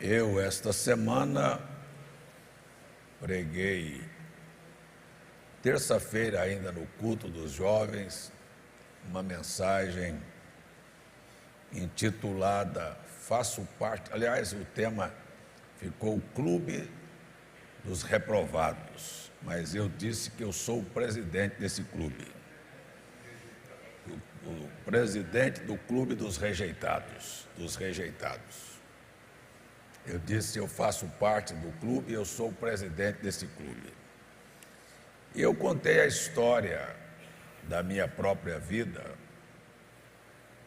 Eu, esta semana, preguei, terça-feira ainda no culto dos jovens, uma mensagem intitulada Faço Parte, aliás, o tema ficou o Clube dos Reprovados, mas eu disse que eu sou o presidente desse clube, o presidente do Clube dos Rejeitados, Eu disse, eu faço parte do clube e eu sou o presidente desse clube. E eu contei a história da minha própria vida,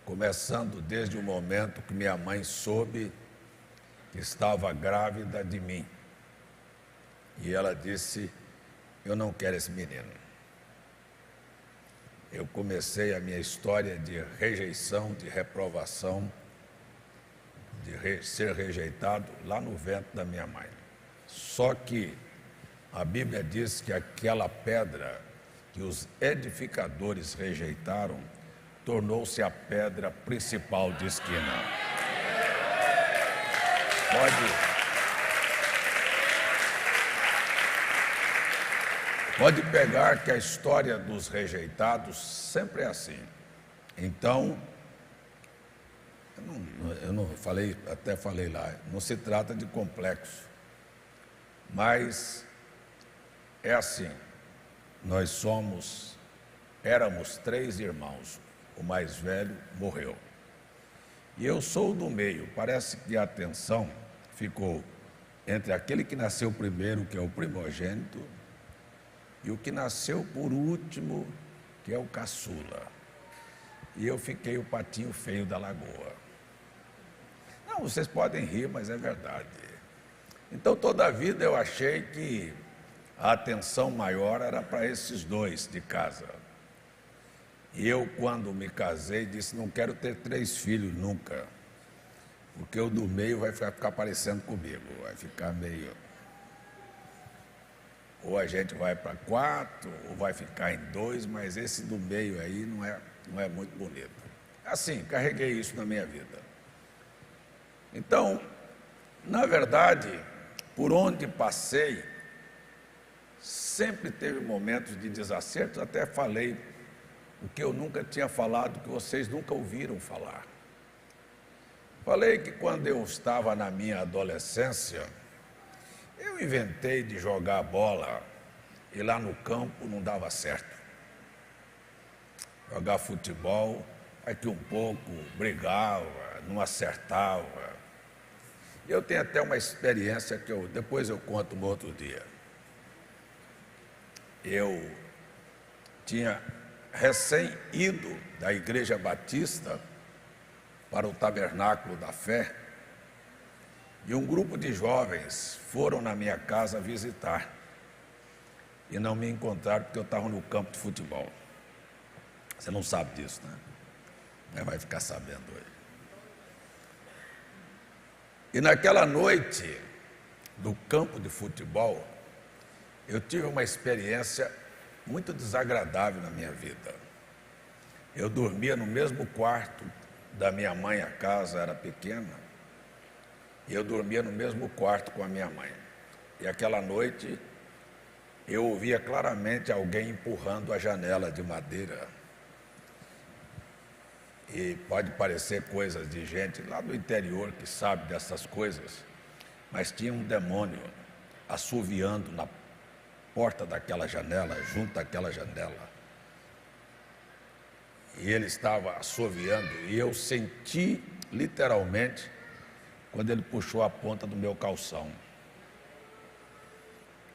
começando desde o momento que minha mãe soube que estava grávida de mim. E ela disse, eu não quero esse menino. Eu comecei a minha história de rejeição, de reprovação, de ser rejeitado lá no ventre da minha mãe. Só que a Bíblia diz que aquela pedra que os edificadores rejeitaram tornou-se a pedra principal de esquina. Pode pegar que a história dos rejeitados sempre é assim. Então, eu não falei, até falei lá, não se trata de complexo, mas é assim, éramos 3 irmãos, o mais velho morreu. E eu sou do meio, parece que a atenção ficou entre aquele que nasceu primeiro, que é o primogênito, e o que nasceu por último, que é o caçula. E eu fiquei o patinho feio da lagoa. Não, vocês podem rir, mas é verdade. Então, toda a vida eu achei que a atenção maior era para esses 2 de casa. E eu, quando me casei, disse, não quero ter 3 filhos nunca, porque o do meio vai ficar parecendo comigo, vai ficar meio... Ou a gente vai para 4, ou vai ficar em 2, mas esse do meio aí não é muito bonito. Assim, carreguei isso na minha vida. Então, na verdade, por onde passei, sempre teve momentos de desacertos, até falei o que eu nunca tinha falado, que vocês nunca ouviram falar. Falei que quando eu estava na minha adolescência, eu inventei de jogar bola e lá no campo não dava certo. Jogar futebol, aqui um pouco, brigava, não acertava. Eu tenho até uma experiência que depois eu conto um outro dia. Eu tinha recém-ido da Igreja Batista para o Tabernáculo da Fé e um grupo de jovens foram na minha casa visitar e não me encontraram porque eu estava no campo de futebol. Você não sabe disso, né? Vai ficar sabendo hoje. E naquela noite do campo de futebol, eu tive uma experiência muito desagradável na minha vida. Eu dormia no mesmo quarto da minha mãe, a casa era pequena, e eu dormia no mesmo quarto com a minha mãe. E aquela noite eu ouvia claramente alguém empurrando a janela de madeira. E pode parecer coisas de gente lá do interior que sabe dessas coisas, mas tinha um demônio assoviando na porta daquela janela, junto àquela janela. E ele estava assoviando e eu senti literalmente quando ele puxou a ponta do meu calção.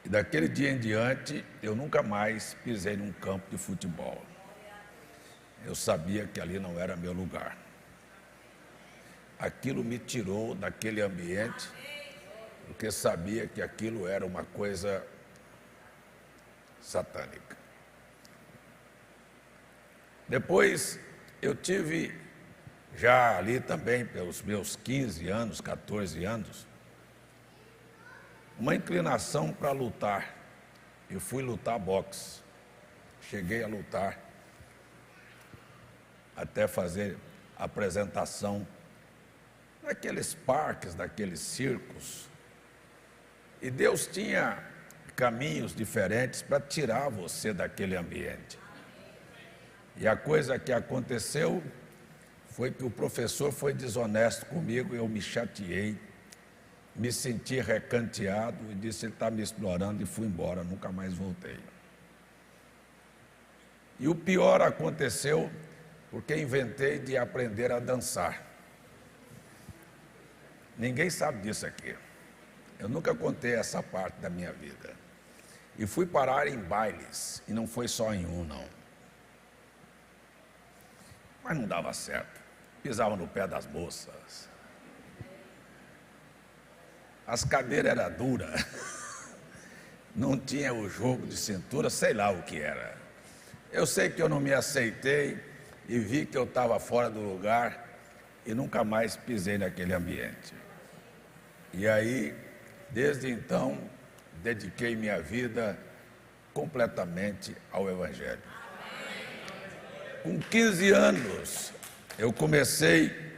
E daquele dia em diante, eu nunca mais pisei num campo de futebol. Eu sabia que ali não era meu lugar. Aquilo me tirou daquele ambiente, porque sabia que aquilo era uma coisa satânica. Depois, eu tive, já ali também, pelos meus 15 anos, 14 anos, uma inclinação para lutar. Eu fui lutar boxe. Cheguei a lutar até fazer apresentação naqueles parques, naqueles circos. E Deus tinha caminhos diferentes para tirar você daquele ambiente. E a coisa que aconteceu foi que o professor foi desonesto comigo, eu me chateei, me senti recanteado e disse: ele está me explorando, e fui embora, nunca mais voltei. E o pior aconteceu porque inventei de aprender a dançar. Ninguém sabe disso aqui. Eu nunca contei essa parte da minha vida. E fui parar em bailes, e não foi só em um, não. Mas não dava certo. Pisava no pé das moças. As cadeiras eram duras. Não tinha o jogo de cintura, sei lá o que era. Eu sei que eu não me aceitei e vi que eu estava fora do lugar e nunca mais pisei naquele ambiente. E aí, desde então, dediquei minha vida completamente ao Evangelho. Com 15 anos, eu comecei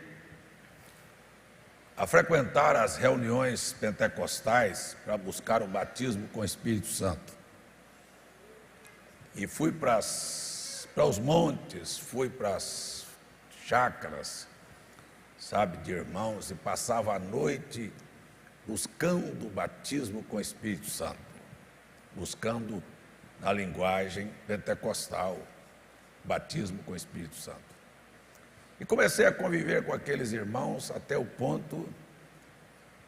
a frequentar as reuniões pentecostais para buscar o batismo com o Espírito Santo. E fui para os montes, fui para as chácaras, sabe, de irmãos, e passava a noite buscando o batismo com o Espírito Santo, buscando na linguagem pentecostal, batismo com o Espírito Santo. E comecei a conviver com aqueles irmãos até o ponto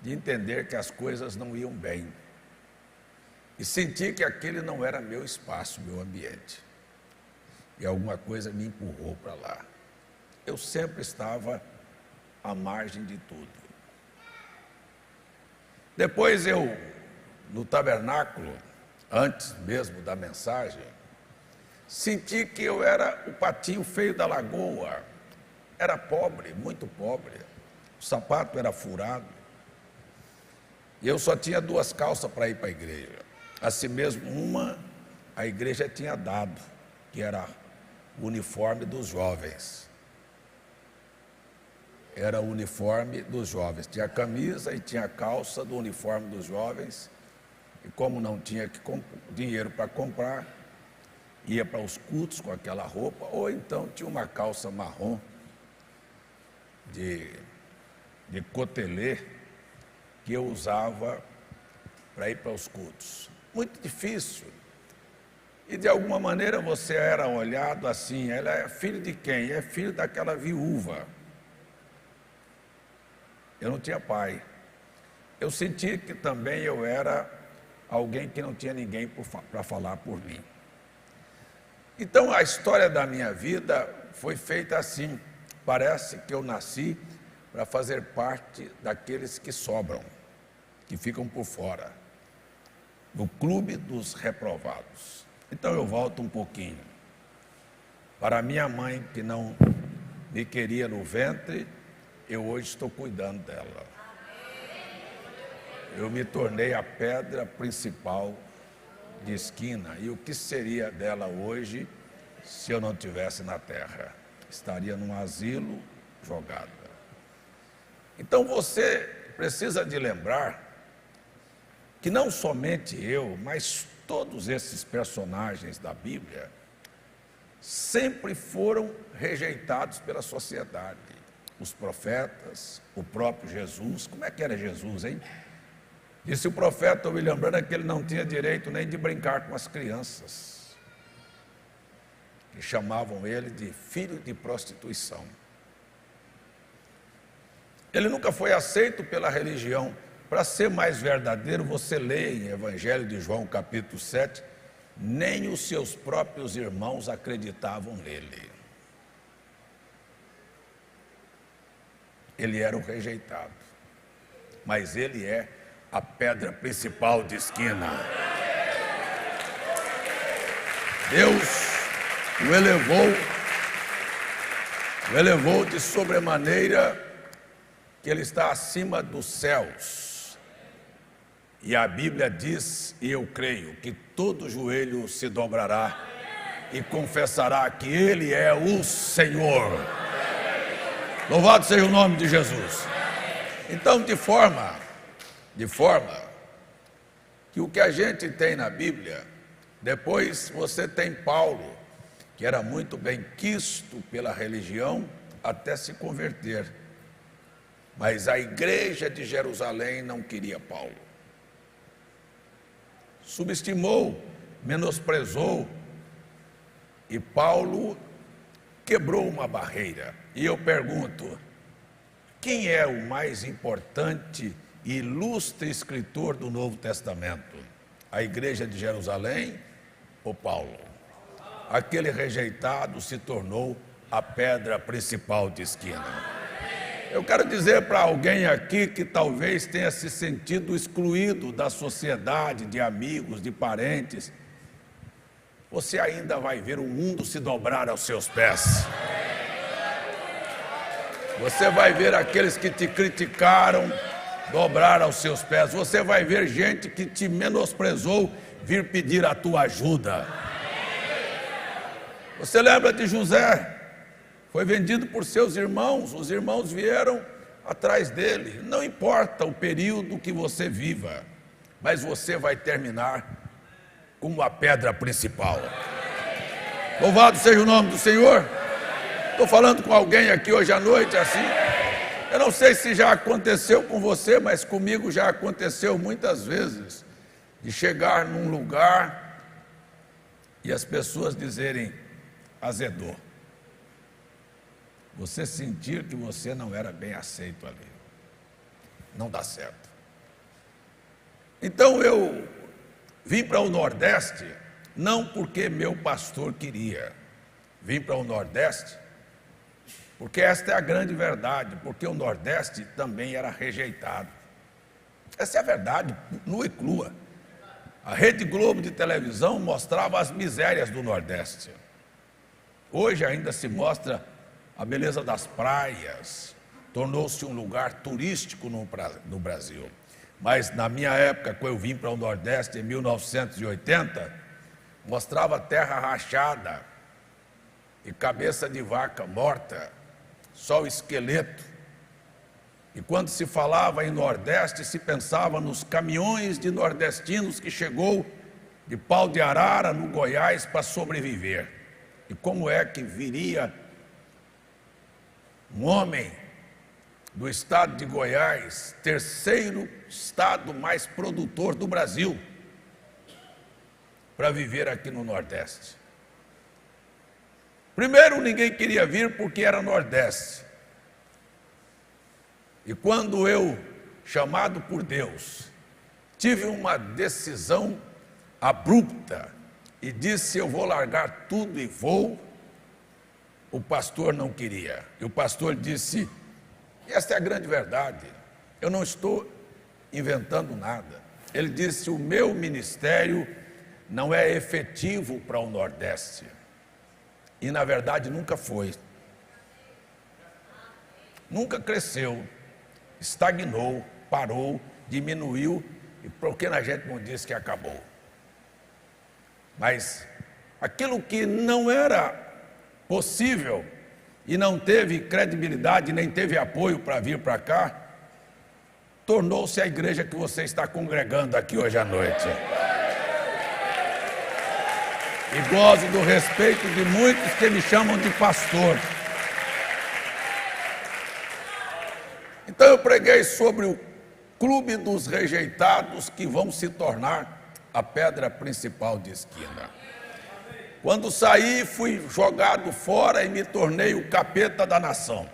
de entender que as coisas não iam bem. E senti que aquele não era meu espaço, meu ambiente. E alguma coisa me empurrou para lá. Eu sempre estava à margem de tudo. Depois no tabernáculo, antes mesmo da mensagem, senti que eu era o patinho feio da lagoa. Era pobre, muito pobre. O sapato era furado. E eu só tinha 2 calças para ir para a igreja. Assim mesmo, uma a igreja tinha dado, que era o uniforme dos jovens. Era o uniforme dos jovens. Tinha a camisa e tinha a calça do uniforme dos jovens. E como não tinha dinheiro para comprar, ia para os cultos com aquela roupa, ou então tinha uma calça marrom de cotelê que eu usava para ir para os cultos. Muito difícil. E de alguma maneira você era olhado assim: ela é filho de quem? É filho daquela viúva. Eu não tinha pai. Eu senti que também eu era alguém que não tinha ninguém para falar por mim. Então a história da minha vida foi feita assim. Parece que eu nasci para fazer parte daqueles que sobram, que ficam por fora, do clube dos reprovados. Então eu volto um pouquinho. Para minha mãe, que não me queria no ventre, eu hoje estou cuidando dela. Eu me tornei a pedra principal de esquina. E o que seria dela hoje se eu não estivesse na terra? Estaria num asilo jogada. Então você precisa de lembrar que não somente eu, mas todos esses personagens da Bíblia sempre foram rejeitados pela sociedade. Os profetas, o próprio Jesus. Como é que era Jesus, hein? Disse o profeta William Branham que ele não tinha direito nem de brincar com as crianças, que chamavam ele de filho de prostituição. Ele nunca foi aceito pela religião. Para ser mais verdadeiro, você lê em Evangelho de João, capítulo 7, nem os seus próprios irmãos acreditavam nele. Ele era o rejeitado, mas ele é a pedra principal de esquina. Deus o elevou de sobremaneira que ele está acima dos céus. E a Bíblia diz, e eu creio, que todo joelho se dobrará e confessará que ele é o Senhor. Louvado seja o nome de Jesus. Então, de forma que o que a gente tem na Bíblia, depois você tem Paulo, que era muito bem quisto pela religião até se converter. Mas a igreja de Jerusalém não queria Paulo. Subestimou, menosprezou, e Paulo quebrou uma barreira. E eu pergunto, quem é o mais importante e ilustre escritor do Novo Testamento? A igreja de Jerusalém ou Paulo? Aquele rejeitado se tornou a pedra principal de esquina. Eu quero dizer para alguém aqui que talvez tenha se sentido excluído da sociedade, de amigos, de parentes, você ainda vai ver o mundo se dobrar aos seus pés. Você vai ver aqueles que te criticaram dobrar aos seus pés. Você vai ver gente que te menosprezou vir pedir a tua ajuda. Você lembra de José? Foi vendido por seus irmãos, os irmãos vieram atrás dele. Não importa o período que você viva, mas você vai terminar como a pedra principal. Louvado seja o nome do Senhor. Estou falando com alguém aqui hoje à noite assim. Eu não sei se já aconteceu com você, mas comigo já aconteceu muitas vezes, de chegar num lugar e as pessoas dizerem, azedou. Você sentir que você não era bem aceito ali. Não dá certo. Então eu vim para o Nordeste, não porque meu pastor queria. Vim para o Nordeste porque esta é a grande verdade, porque o Nordeste também era rejeitado. Essa é a verdade, nua e crua. A Rede Globo de televisão mostrava as misérias do Nordeste. Hoje ainda se mostra a beleza das praias, tornou-se um lugar turístico no Brasil. Mas na minha época, quando eu vim para o Nordeste em 1980, mostrava terra rachada e cabeça de vaca morta, só o esqueleto. E quando se falava em Nordeste, se pensava nos caminhões de nordestinos que chegou de Pau de Arara, no Goiás, para sobreviver. E como é que viria um homem do estado de Goiás, terceiro estado mais produtor do Brasil, para viver aqui no Nordeste? Primeiro, ninguém queria vir porque era Nordeste. E quando eu, chamado por Deus, tive uma decisão abrupta e disse, eu vou largar tudo e vou, o pastor não queria. E o pastor disse, e esta é a grande verdade, eu não estou inventando nada. Ele disse, o meu ministério não é efetivo para o Nordeste. E na verdade nunca foi. Nunca cresceu, estagnou, parou, diminuiu, e porque a gente não disse que acabou. Mas aquilo que não era possível e não teve credibilidade, nem teve apoio para vir para cá, tornou-se a igreja que você está congregando aqui hoje à noite. E gozo do respeito de muitos que me chamam de pastor. Então eu preguei sobre o clube dos rejeitados que vão se tornar a pedra principal de esquina. Quando saí, fui jogado fora e me tornei o capeta da nação.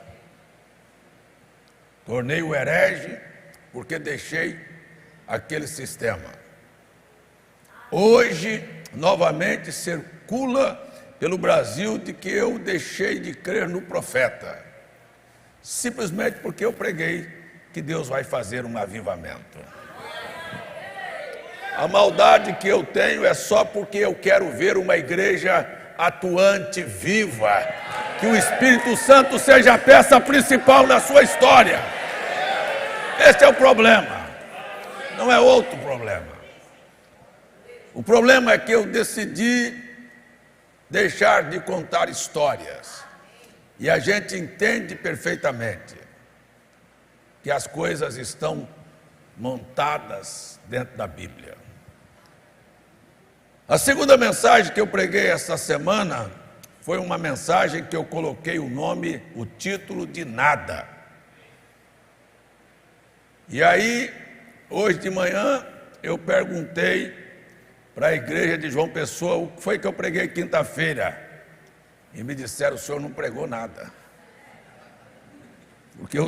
Tornei o herege porque deixei aquele sistema. Hoje, novamente, circula pelo Brasil de que eu deixei de crer no profeta. Simplesmente porque eu preguei que Deus vai fazer um avivamento. A maldade que eu tenho é só porque eu quero ver uma igreja atuante, viva, que o Espírito Santo seja a peça principal na sua história. Este é o problema, não é outro problema. O problema é que eu decidi deixar de contar histórias, e a gente entende perfeitamente. que as coisas estão montadas dentro da Bíblia. A segunda mensagem que eu preguei essa semana foi uma mensagem que eu coloquei o título de nada. E aí, hoje de manhã, eu perguntei para a igreja de João Pessoa o que foi que eu preguei quinta-feira. E me disseram: o senhor não pregou nada. Porque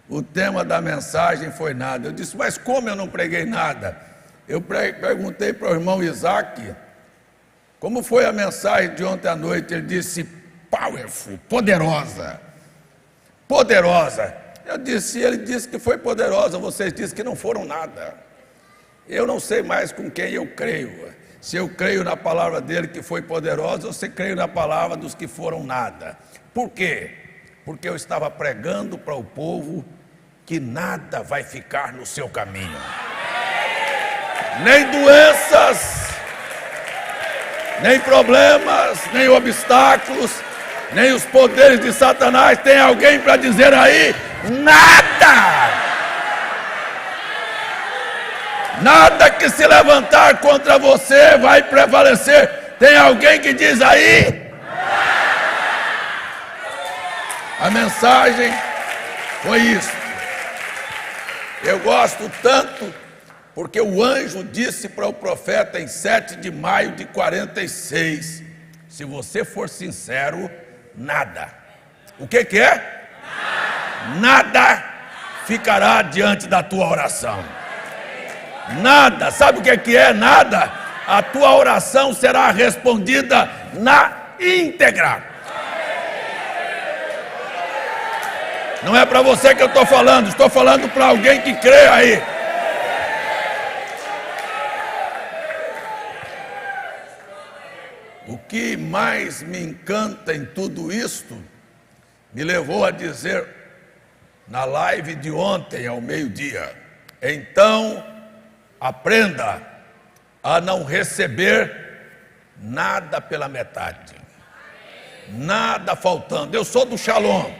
o tema da mensagem foi nada. Eu disse: mas como eu não preguei nada? Eu perguntei para o irmão Isaac como foi a mensagem de ontem à noite. Ele disse: powerful, poderosa, poderosa. Ele disse que foi poderosa, vocês disseram que não foram nada. Eu não sei mais com quem eu creio. Se eu creio na palavra dele que foi poderosa, ou se creio na palavra dos que foram nada. Por quê? Porque eu estava pregando para o povo que nada vai ficar no seu caminho. Nem doenças, nem problemas, nem obstáculos, nem os poderes de Satanás. Tem alguém para dizer aí? Nada! Nada que se levantar contra você vai prevalecer. Tem alguém que diz aí? A mensagem foi isso. Eu gosto tanto porque o anjo disse para o profeta em 7 de maio de 46: se você for sincero, nada. O que é? Nada ficará diante da tua oração. Nada. Sabe o que é nada? A tua oração será respondida na íntegra. Não é para você que eu estou falando para alguém que crê aí. O que mais me encanta em tudo isto me levou a dizer na live de ontem ao meio-dia: então aprenda a não receber nada pela metade, nada faltando. Eu sou do Shalom,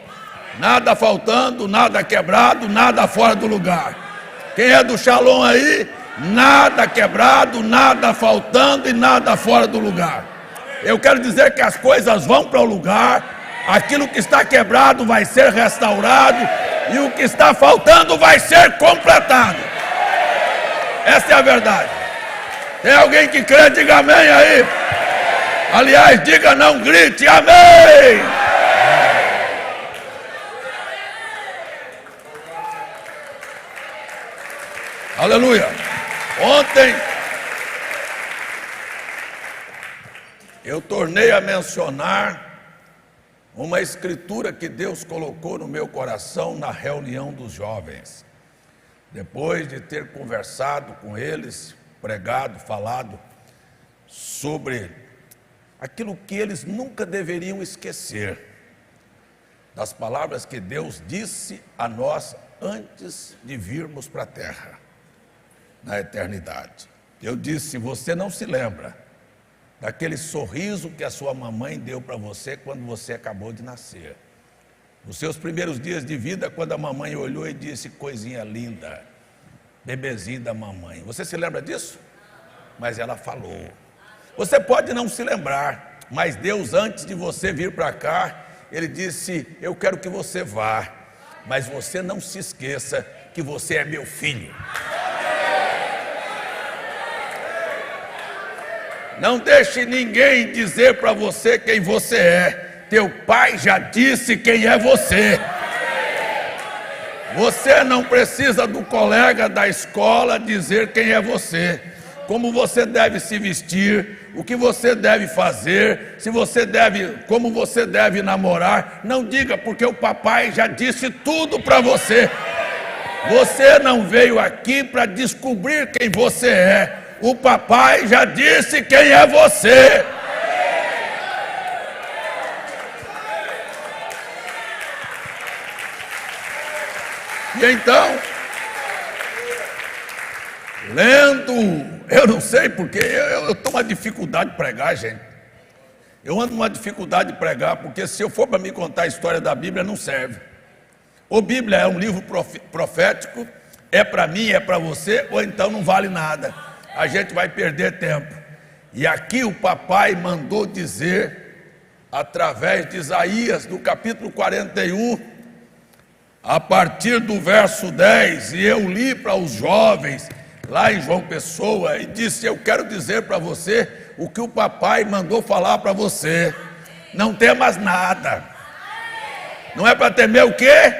nada faltando, nada quebrado, nada fora do lugar. Quem é do Shalom aí? Nada quebrado, nada faltando e nada fora do lugar. Eu quero dizer que as coisas vão para o lugar, aquilo que está quebrado vai ser restaurado e o que está faltando vai ser completado. Essa é a verdade. Tem alguém que crê? Diga amém aí. Aliás, diga não, grite amém. Aleluia. Ontem eu tornei a mencionar uma escritura que Deus colocou no meu coração na reunião dos jovens. Depois de ter conversado com eles, pregado, falado sobre aquilo que eles nunca deveriam esquecer, das palavras que Deus disse a nós antes de virmos para a terra, na eternidade. Eu disse: você não se lembra daquele sorriso que a sua mamãe deu para você quando você acabou de nascer. Nos seus primeiros dias de vida, quando a mamãe olhou e disse: coisinha linda, bebezinho da mamãe. Você se lembra disso? Mas ela falou. Você pode não se lembrar, mas Deus, antes de você vir para cá, Ele disse: eu quero que você vá, mas você não se esqueça que você é meu filho. Não deixe ninguém dizer para você quem você é. Teu pai já disse quem é você. Você não precisa do colega da escola dizer quem é você. Como você deve se vestir, o que você deve fazer, como você deve namorar. Não diga, porque o papai já disse tudo para você. Você não veio aqui para descobrir quem você é. O papai já disse quem é você. E então, lendo, eu não sei porque eu tenho uma dificuldade de pregar, gente. Eu ando com uma dificuldade de pregar, porque se eu for para me contar a história da Bíblia, não serve. Ou Bíblia é um livro profético, é para mim, é para você, ou então não vale nada. A gente vai perder tempo. E aqui o papai mandou dizer, através de Isaías, no capítulo 41, a partir do verso 10, e eu li para os jovens, lá em João Pessoa, e disse: eu quero dizer para você o que o papai mandou falar para você. Não temas nada. Não é para temer o quê?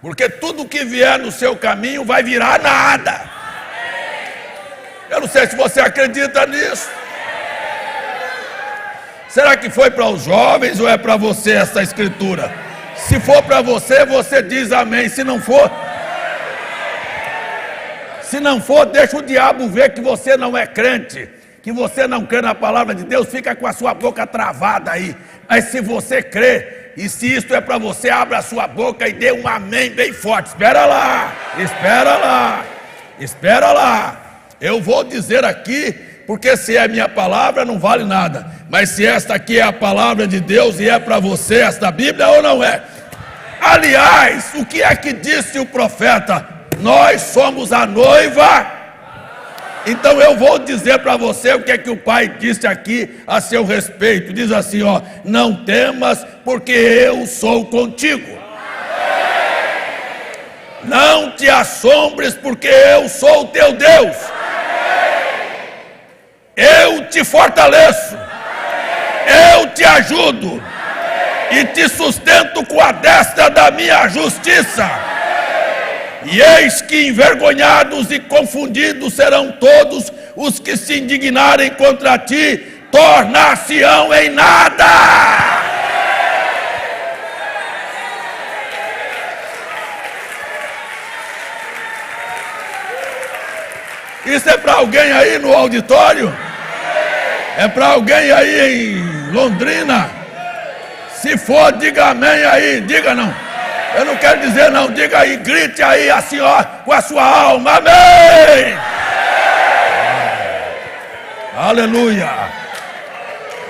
Porque tudo que vier no seu caminho vai virar nada. Eu não sei se você acredita nisso. Será que foi para os jovens ou é para você essa escritura? Se for para você, você diz amém. Se não for, deixa o diabo ver que você não é crente, que você não crê na palavra de Deus, fica com a sua boca travada aí. Mas se você crê, e se isto é para você, abra a sua boca e dê um amém bem forte. Espera lá, espera lá, espera lá. Eu vou dizer aqui, porque se é minha palavra não vale nada. Mas se esta aqui é a palavra de Deus e é para você esta Bíblia ou não é? Aliás, o que é que disse o profeta? Nós somos a noiva. Então eu vou dizer para você o que é que o pai disse aqui a seu respeito. Diz assim, ó: não temas, porque eu sou contigo. Não te assombres, porque eu sou o teu Deus. Eu te fortaleço. Eu te ajudo. E te sustento com a destra da minha justiça. E eis que envergonhados e confundidos serão todos os que se indignarem contra ti, tornar-se-ão em nada. Isso é para alguém aí no auditório? É para alguém aí em Londrina? Se for, diga amém aí, diga não. Eu não quero dizer não, diga aí, grite aí assim, ó, com a sua alma, amém! Aleluia!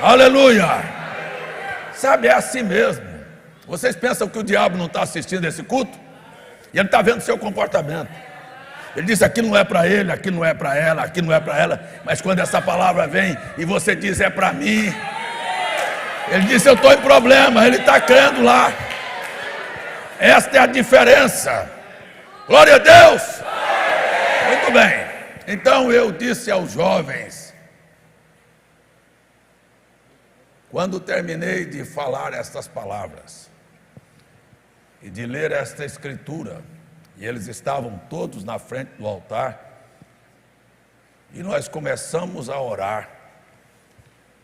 Aleluia! Sabe, é assim mesmo. Vocês pensam que o diabo não está assistindo esse culto? E ele está vendo o seu comportamento. Ele diz: aqui não é para ele, aqui não é para ela, aqui não é para ela. Mas quando essa palavra vem e você diz é para mim, ele diz: eu estou em problema, ele está crendo lá. Esta é a diferença. Glória a Deus. Muito bem. Então eu disse aos jovens, quando terminei de falar estas palavras e de ler esta escritura, e eles estavam todos na frente do altar, e nós começamos a orar,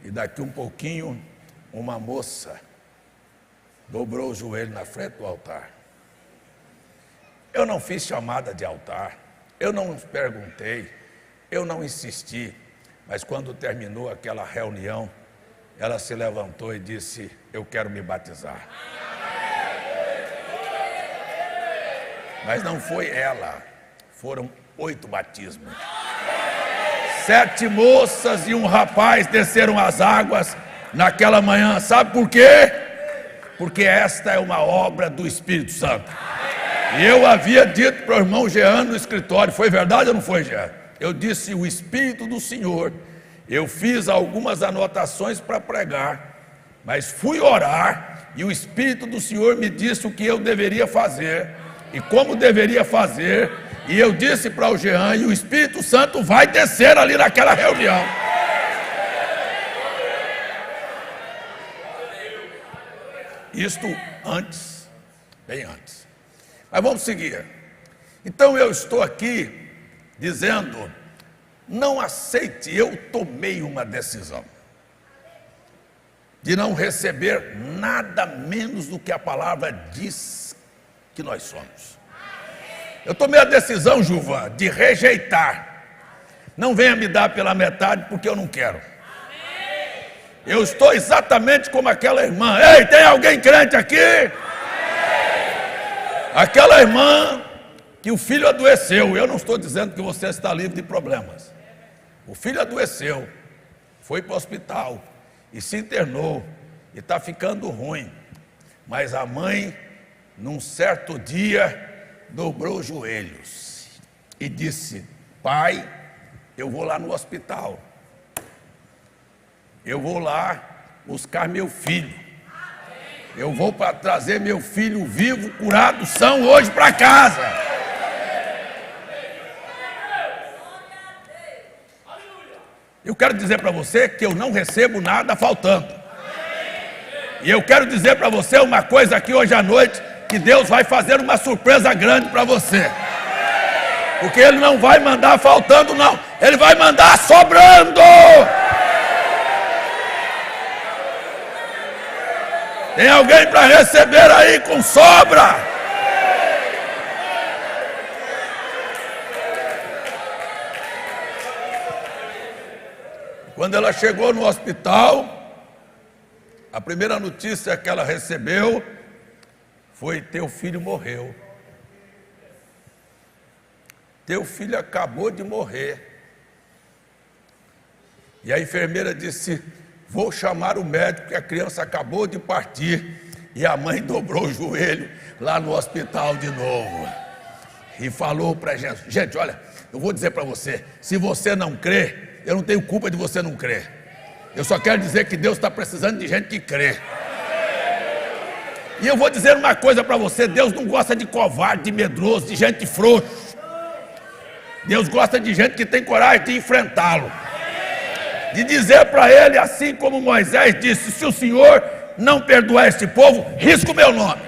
e daqui um pouquinho uma moça dobrou o joelho na frente do altar. Eu não fiz chamada de altar, eu não perguntei, eu não insisti, mas quando terminou aquela reunião, ela se levantou e disse: eu quero me batizar. Mas não foi ela, foram 8 batismos. 7 moças e um rapaz desceram as águas naquela manhã. Sabe por quê? Porque esta é uma obra do Espírito Santo. E eu havia dito para o irmão Jean no escritório, foi verdade ou não foi, Jean? Eu disse: o Espírito do Senhor. Eu fiz algumas anotações para pregar, mas fui orar e o Espírito do Senhor me disse o que eu deveria fazer e como deveria fazer. E eu disse para o Jean, e o Espírito Santo vai descer ali naquela reunião. Isto antes, bem antes. Mas vamos seguir. Então eu estou aqui dizendo: não aceite, eu tomei uma decisão de não receber nada menos do que a palavra diz que nós somos. Eu tomei a decisão, Gilvan, de rejeitar. Não venha me dar pela metade, porque eu não quero. Eu estou exatamente como aquela irmã. Ei, tem alguém crente aqui? Aquela irmã que o filho adoeceu. Eu não estou dizendo que você está livre de problemas. O filho adoeceu, foi para o hospital e se internou e está ficando ruim. Mas a mãe num certo dia, dobrou os joelhos e disse: Pai, eu vou lá no hospital, eu vou lá buscar meu filho, eu vou para trazer meu filho vivo, curado, são hoje para casa. Eu quero dizer para você que eu não recebo nada faltando. E eu quero dizer para você uma coisa aqui hoje à noite, que Deus vai fazer uma surpresa grande para você. Porque Ele não vai mandar faltando não, Ele vai mandar sobrando. Tem alguém para receber aí com sobra? Quando ela chegou no hospital, a primeira notícia que ela recebeu foi: teu filho morreu. Teu filho acabou de morrer. E a enfermeira disse: vou chamar o médico, que a criança acabou de partir. E a mãe dobrou o joelho lá no hospital de novo e falou para Jesus: gente, olha, eu vou dizer para você, se você não crê, eu não tenho culpa de você não crer. Eu só quero dizer que Deus está precisando de gente que crê. E eu vou dizer uma coisa para você: Deus não gosta de covarde, de medroso, de gente frouxa. Deus gosta de gente que tem coragem de enfrentá-lo, de dizer para ele, assim como Moisés disse: se o Senhor não perdoar este povo, risca o meu nome.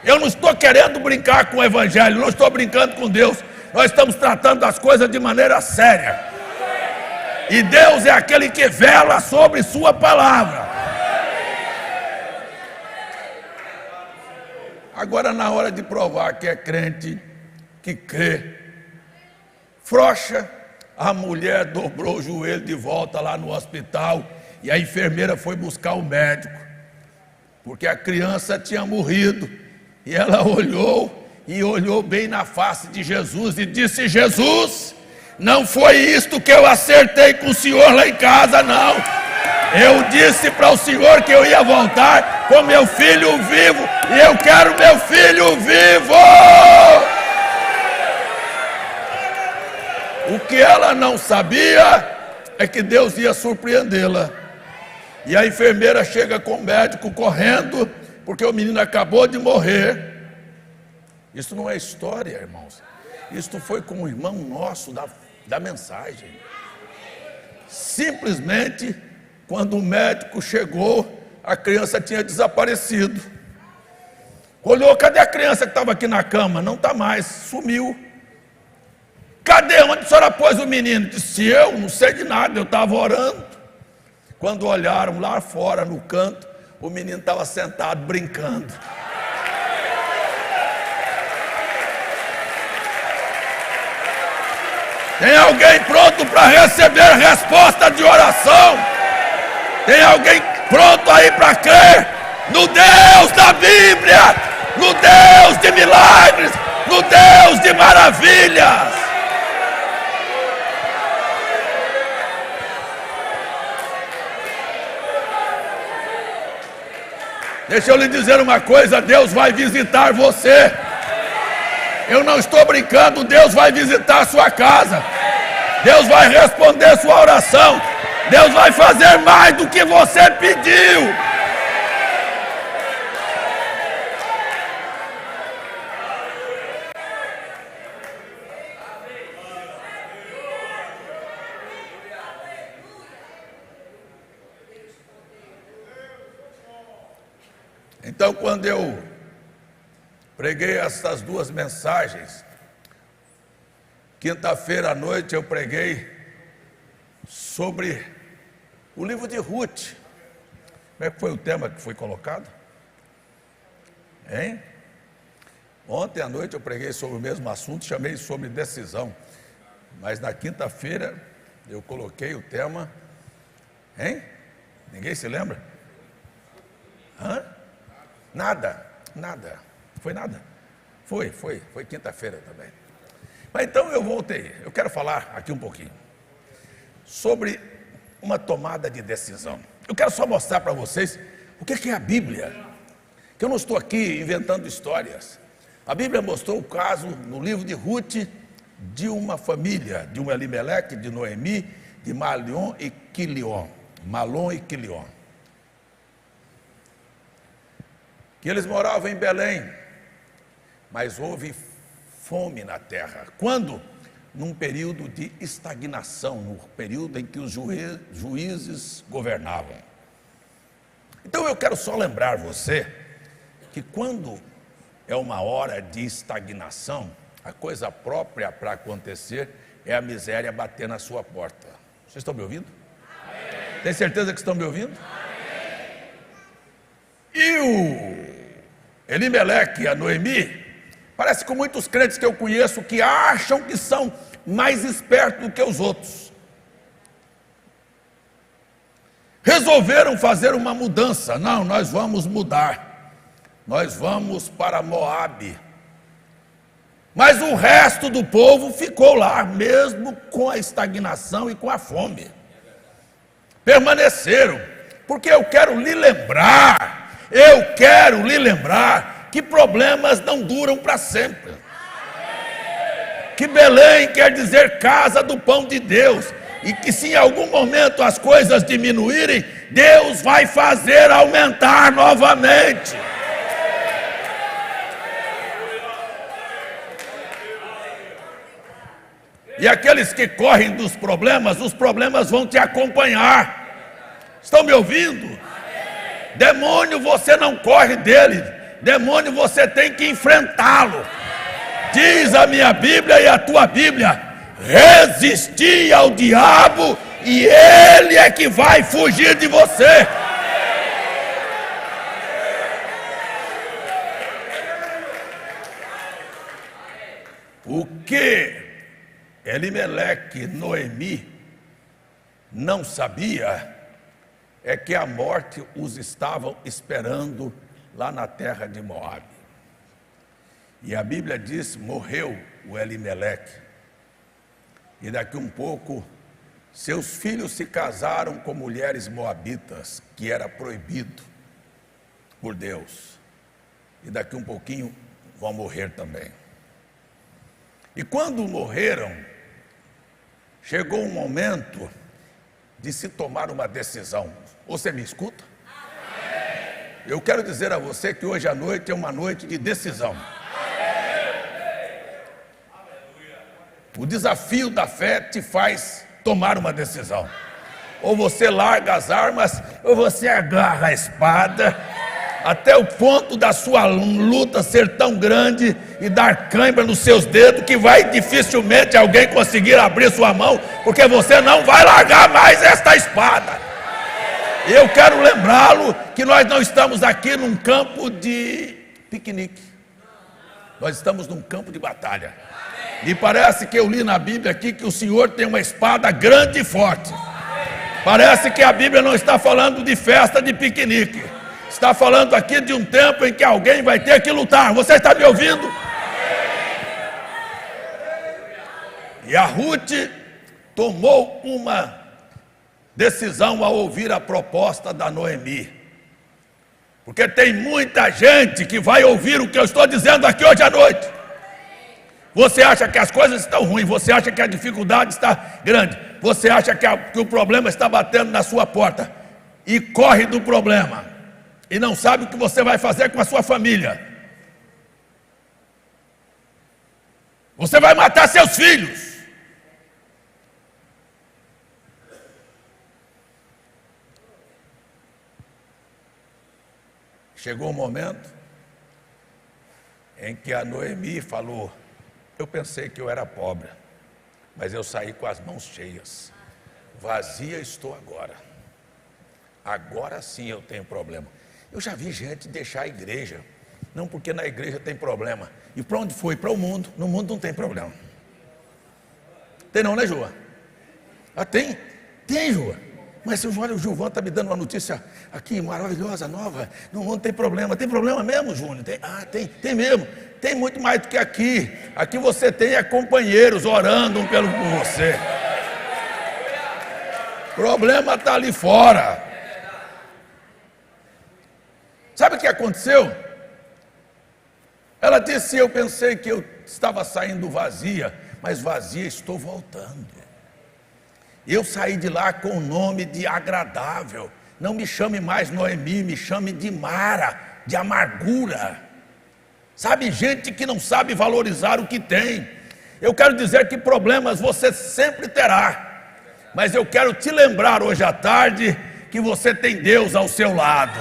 Eu não estou querendo brincar com o evangelho, não estou brincando com Deus. Nós estamos tratando as coisas de maneira séria. E Deus é aquele que vela sobre sua palavra. Agora, na hora de provar que é crente, que crê, frouxa, a mulher dobrou o joelho de volta lá no hospital e a enfermeira foi buscar o médico, porque a criança tinha morrido. E ela olhou bem na face de Jesus e disse: Jesus, não foi isto que eu acertei com o senhor lá em casa, não. Eu disse para o senhor que eu ia voltar com meu filho vivo, e eu quero meu filho vivo. O que ela não sabia é que Deus ia surpreendê-la. E a enfermeira chega com o médico correndo, porque o menino acabou de morrer. Isso não é história, irmãos. Isto foi com um irmão nosso da mensagem. Simplesmente, quando o médico chegou, a criança tinha desaparecido. Olhou: cadê a criança que estava aqui na cama? Não está mais, sumiu. Cadê? Onde a senhora pôs o menino? Disse: eu não sei de nada, eu estava orando. Quando olharam lá fora no canto, o menino estava sentado brincando. Tem alguém pronto para receber resposta de oração? Tem alguém pronto aí para crer no Deus da Bíblia, no Deus de milagres, no Deus de maravilhas? Deixa eu lhe dizer uma coisa: Deus vai visitar você. Eu não estou brincando, Deus vai visitar a sua casa. Deus vai responder sua oração. Deus vai fazer mais do que você pediu. Então, quando eu preguei essas duas mensagens, quinta-feira à noite eu preguei sobre o livro de Ruth. Como é que foi o tema que foi colocado? Hein? Ontem à noite eu preguei sobre o mesmo assunto, chamei sobre decisão. Mas na quinta-feira eu coloquei o tema, hein? Ninguém se lembra? Hã? Nada. Foi nada. Foi quinta-feira também. Mas então eu voltei. Eu quero falar aqui um pouquinho sobre uma tomada de decisão. Eu quero só mostrar para vocês o que é a Bíblia. que eu não estou aqui inventando histórias. A Bíblia mostrou o caso, no livro de Ruth, de uma família, de um Elimeleque, de Noemi, de Malom e Quilion. Que eles moravam em Belém, mas houve fome na terra. Quando? Num período de estagnação, no período em que os juízes governavam. Então eu quero só lembrar você que quando é uma hora de estagnação, a coisa própria para acontecer é a miséria bater na sua porta. Vocês estão me ouvindo? Amém. Tem certeza que estão me ouvindo? Amém. E o Elimeleque e a Noemi, parece com muitos crentes que eu conheço que acham que são mais espertos do que os outros. Resolveram fazer uma mudança. Não, nós vamos mudar. Nós vamos para Moabe. Mas o resto do povo ficou lá, mesmo com a estagnação e com a fome. Permaneceram, porque eu quero lhe lembrar que problemas não duram para sempre. Que Belém quer dizer casa do pão de Deus, e que se em algum momento as coisas diminuírem, Deus vai fazer aumentar novamente. E aqueles que correm dos problemas, os problemas vão te acompanhar. Estão me ouvindo? Demônio, você não corre dele. Demônio, você tem que enfrentá-lo. Diz a minha Bíblia e a tua Bíblia: resistir ao diabo e ele é que vai fugir de você. O que Elimeleque e Noemi não sabia é que a morte os estavam esperando lá na terra de Moabe. E a Bíblia diz: morreu o Elimeleque. E daqui um pouco, seus filhos se casaram com mulheres moabitas, que era proibido por Deus. E daqui um pouquinho vão morrer também. E quando morreram, chegou um momento de se tomar uma decisão. Você me escuta? Eu quero dizer a você que hoje à noite é uma noite de decisão. O desafio da fé te faz tomar uma decisão. Ou você larga as armas, ou você agarra a espada, até o ponto da sua luta ser tão grande e dar cãibra nos seus dedos, que vai dificilmente alguém conseguir abrir sua mão, porque você não vai largar mais esta espada. Eu quero lembrá-lo que nós não estamos aqui num campo de piquenique. Nós estamos num campo de batalha. E parece que eu li na Bíblia aqui que o Senhor tem uma espada grande e forte. Parece que a Bíblia não está falando de festa de piquenique. Está falando aqui de um tempo em que alguém vai ter que lutar. Você está me ouvindo? E a Ruth tomou uma decisão ao ouvir a proposta da Noemi. Porque tem muita gente que vai ouvir o que eu estou dizendo aqui hoje à noite. Você acha que as coisas estão ruins, você acha que a dificuldade está grande, você acha que o problema está batendo na sua porta, e corre do problema, e não sabe o que você vai fazer com a sua família. Você vai matar seus filhos. Chegou um momento em que a Noemi falou: eu pensei que eu era pobre, mas eu saí com as mãos cheias. Vazia estou agora. Agora sim eu tenho problema. Eu já vi gente deixar a igreja, não porque na igreja tem problema. E para onde foi? Para o mundo. No mundo não tem problema. Tem não, né, João? Ah, tem? Tem, João. Mas olha, o Gilvão está me dando uma notícia aqui maravilhosa, nova. No mundo tem problema. Tem problema mesmo, Júnior? Tem mesmo. Tem muito mais do que aqui. Aqui você tem companheiros orando um por você. O problema está ali fora. Sabe o que aconteceu? Ela disse: eu pensei que eu estava saindo vazia, mas vazia estou voltando. Eu saí de lá com o nome de agradável. Não me chame mais Noemi, me chame de Mara, de amargura. Sabe, gente que não sabe valorizar o que tem. Eu quero dizer que problemas você sempre terá, mas eu quero te lembrar hoje à tarde que você tem Deus ao seu lado.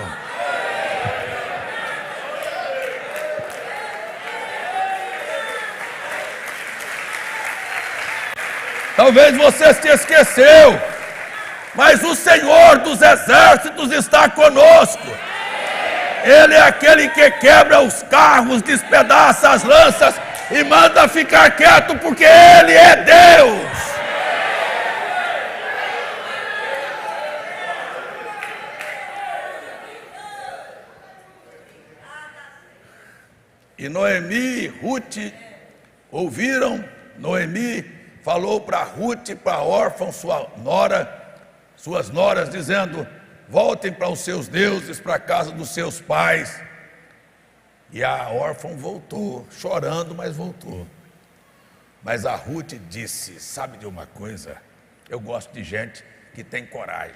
Talvez você se esqueceu, mas o Senhor dos exércitos está conosco. Ele é aquele que quebra os carros, despedaça as lanças e manda ficar quieto, porque Ele é Deus. E Noemi e Ruth ouviram. Noemi falou para Ruth e para Orfa, suas noras, dizendo: voltem para os seus deuses, para a casa dos seus pais. E a órfã voltou, chorando, mas voltou. Mas a Ruth disse: sabe de uma coisa? Eu gosto de gente que tem coragem,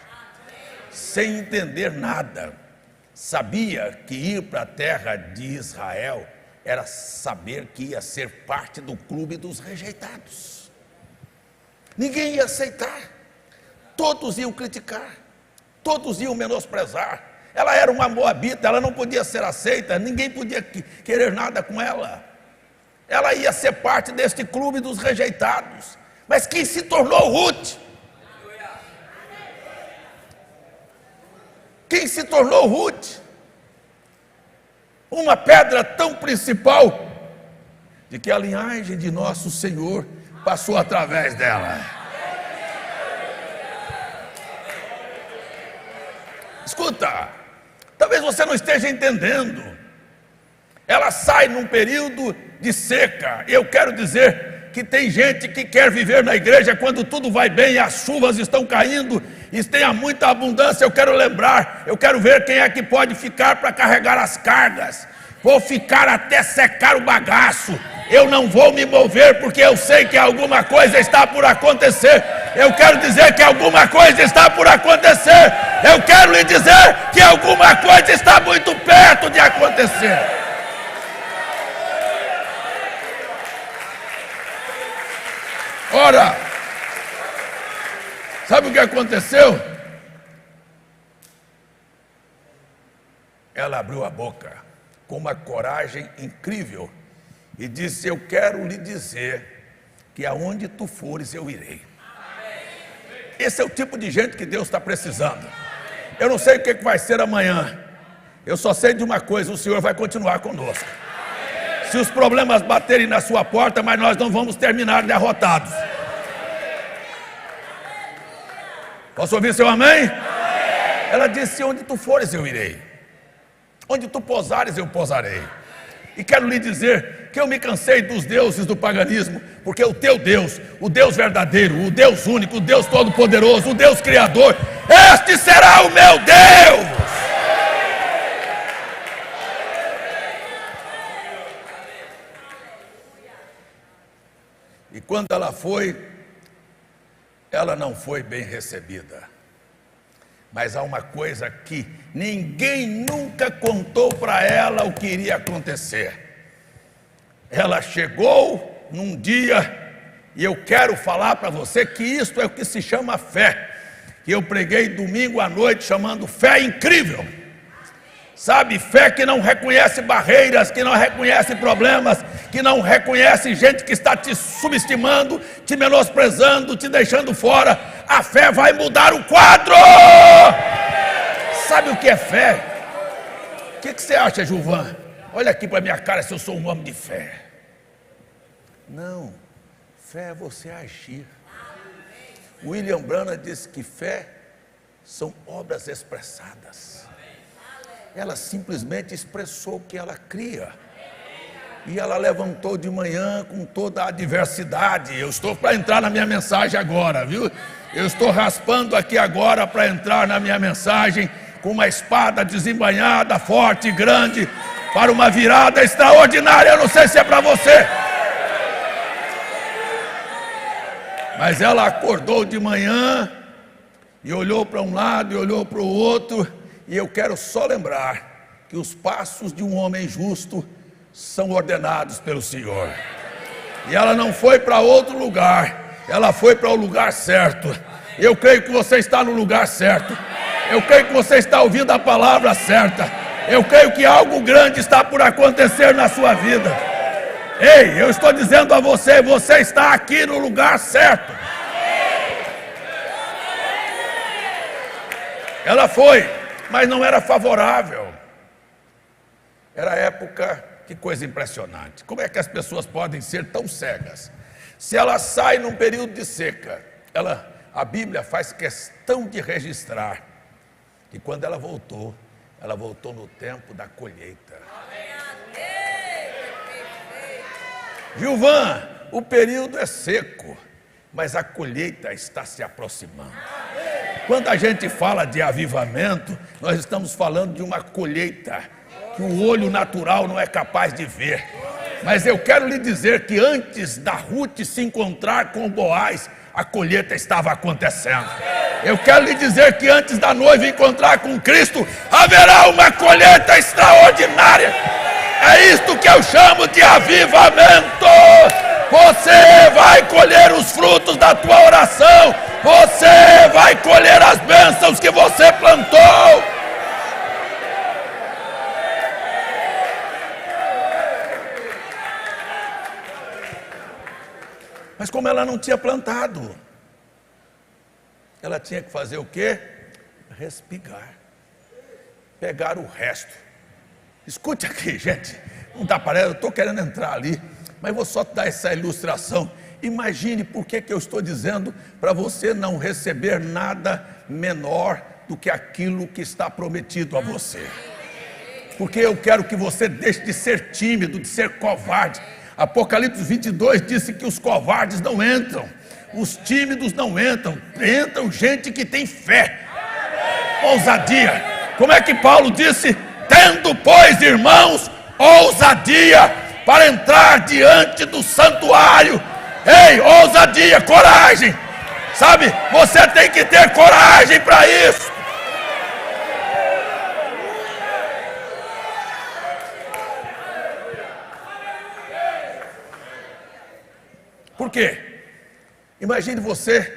sem entender nada. Sabia que ir para a terra de Israel era saber que ia ser parte do clube dos rejeitados. Ninguém ia aceitar, todos iam criticar, todos iam menosprezar. Ela era uma moabita, ela não podia ser aceita, ninguém podia querer nada com ela. Ela ia ser parte deste clube dos rejeitados. Mas quem se tornou Ruth? Quem se tornou Ruth? Uma pedra tão principal, de que a linhagem de nosso Senhor passou através dela. Escuta, talvez você não esteja entendendo. Ela sai num período de seca. Eu quero dizer que tem gente que quer viver na igreja quando tudo vai bem, as chuvas estão caindo e tem muita abundância. Eu quero lembrar, eu quero ver quem é que pode ficar para carregar as cargas. Vou ficar até secar o bagaço. Eu não vou me mover, porque eu sei que alguma coisa está por acontecer. Eu quero dizer que alguma coisa está por acontecer. Eu quero lhe dizer que alguma coisa está muito perto de acontecer. Ora, sabe o que aconteceu? Ela abriu a boca com uma coragem incrível e disse: eu quero lhe dizer que aonde tu fores eu irei. Esse é o tipo de gente que Deus está precisando. Eu não sei o que vai ser amanhã, eu só sei de uma coisa: o Senhor vai continuar conosco. Se os problemas baterem na sua porta, mas nós não vamos terminar derrotados. Posso ouvir seu amém? Ela disse: onde tu fores eu irei, onde tu pousares eu pousarei. E quero lhe dizer que eu me cansei dos deuses do paganismo, porque o teu Deus, o Deus verdadeiro, o Deus único, o Deus todo-poderoso, o Deus criador, este será o meu Deus. E quando ela foi, ela não foi bem recebida. Mas há uma coisa que ninguém nunca contou para ela o que iria acontecer. Ela chegou num dia, e eu quero falar para você que isto é o que se chama fé. Que eu preguei domingo à noite chamando fé incrível. Sabe, fé que não reconhece barreiras, que não reconhece problemas, que não reconhece gente que está te subestimando, te menosprezando, te deixando fora. A fé vai mudar o quadro. Sabe o que é fé? O que você acha, Gilvan? Olha aqui para minha cara se eu sou um homem de fé. Não, fé é você agir. William Branham disse que fé são obras expressadas. Ela simplesmente expressou o que ela cria. E ela levantou de manhã com toda a adversidade. Eu estou para entrar na minha mensagem agora, viu? Eu estou raspando aqui agora para entrar na minha mensagem com uma espada desembainhada, forte e grande, para uma virada extraordinária. Eu não sei se é para você, mas ela acordou de manhã e olhou para um lado e olhou para o outro. E eu quero só lembrar que os passos de um homem justo são ordenados pelo Senhor. E ela não foi para outro lugar, ela foi para o lugar certo. Eu creio que você está no lugar certo. Eu creio que você está ouvindo a palavra certa. Eu creio que algo grande está por acontecer na sua vida. Ei, eu estou dizendo a você, você está aqui no lugar certo. Ela foi, mas não era favorável. Era a época, que coisa impressionante. Como é que as pessoas podem ser tão cegas? Se ela sai num período de seca, a Bíblia faz questão de registrar que quando ela voltou no tempo da colheita. Gilvan, o período é seco, mas a colheita está se aproximando. Quando a gente fala de avivamento, nós estamos falando de uma colheita que o olho natural não é capaz de ver. Mas eu quero lhe dizer que antes da Ruth se encontrar com Boaz, a colheita estava acontecendo. Eu quero lhe dizer que antes da noiva encontrar com Cristo, haverá uma colheita extraordinária. É isto que eu chamo de avivamento. Você vai colher os frutos da tua oração. Você vai colher as bênçãos que você plantou. Mas como ela não tinha plantado, ela tinha que fazer o quê? Respigar. Pegar o resto. Escute aqui, gente. Não está parecendo, eu estou querendo entrar ali, mas vou só te dar essa ilustração. Imagine por que eu estou dizendo para você não receber nada menor do que aquilo que está prometido a você. Porque eu quero que você deixe de ser tímido, de ser covarde. Apocalipse 22 disse que os covardes não entram, os tímidos não entram, entram gente que tem fé, ousadia. Como é que Paulo disse? Tendo, pois, irmãos, ousadia para entrar diante do santuário. Ei, ousadia, coragem. Sabe, você tem que ter coragem para isso. Por quê? Imagine você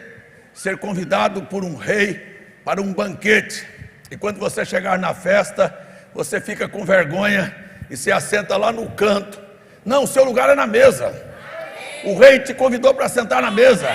ser convidado por um rei para um banquete. E quando você chegar na festa, você fica com vergonha e se assenta lá no canto. Não, o seu lugar é na mesa. O rei te convidou para sentar na mesa,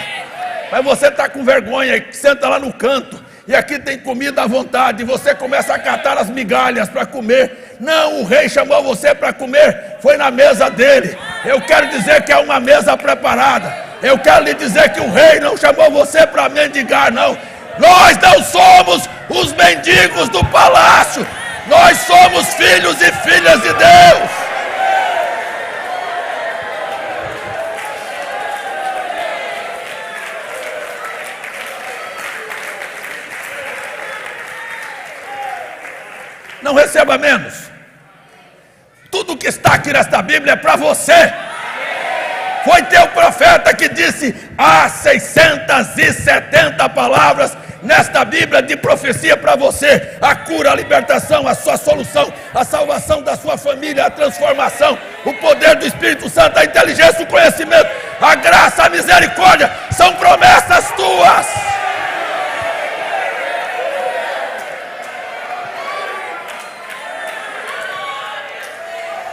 mas você está com vergonha e senta lá no canto. E aqui tem comida à vontade, e você começa a catar as migalhas para comer. Não, o rei chamou você para comer, foi na mesa dele. Eu quero dizer que é uma mesa preparada. Eu quero lhe dizer que o rei não chamou você para mendigar, não. Nós não somos os mendigos do palácio. Nós somos filhos e filhas de Deus. Não receba menos. Tudo que está aqui nesta Bíblia é para você. Foi teu profeta que disse: há 670 palavras nesta Bíblia de profecia para você. A cura, a libertação, a sua solução, a salvação da sua família, a transformação, o poder do Espírito Santo, a inteligência, o conhecimento, a graça, a misericórdia, são promessas tuas.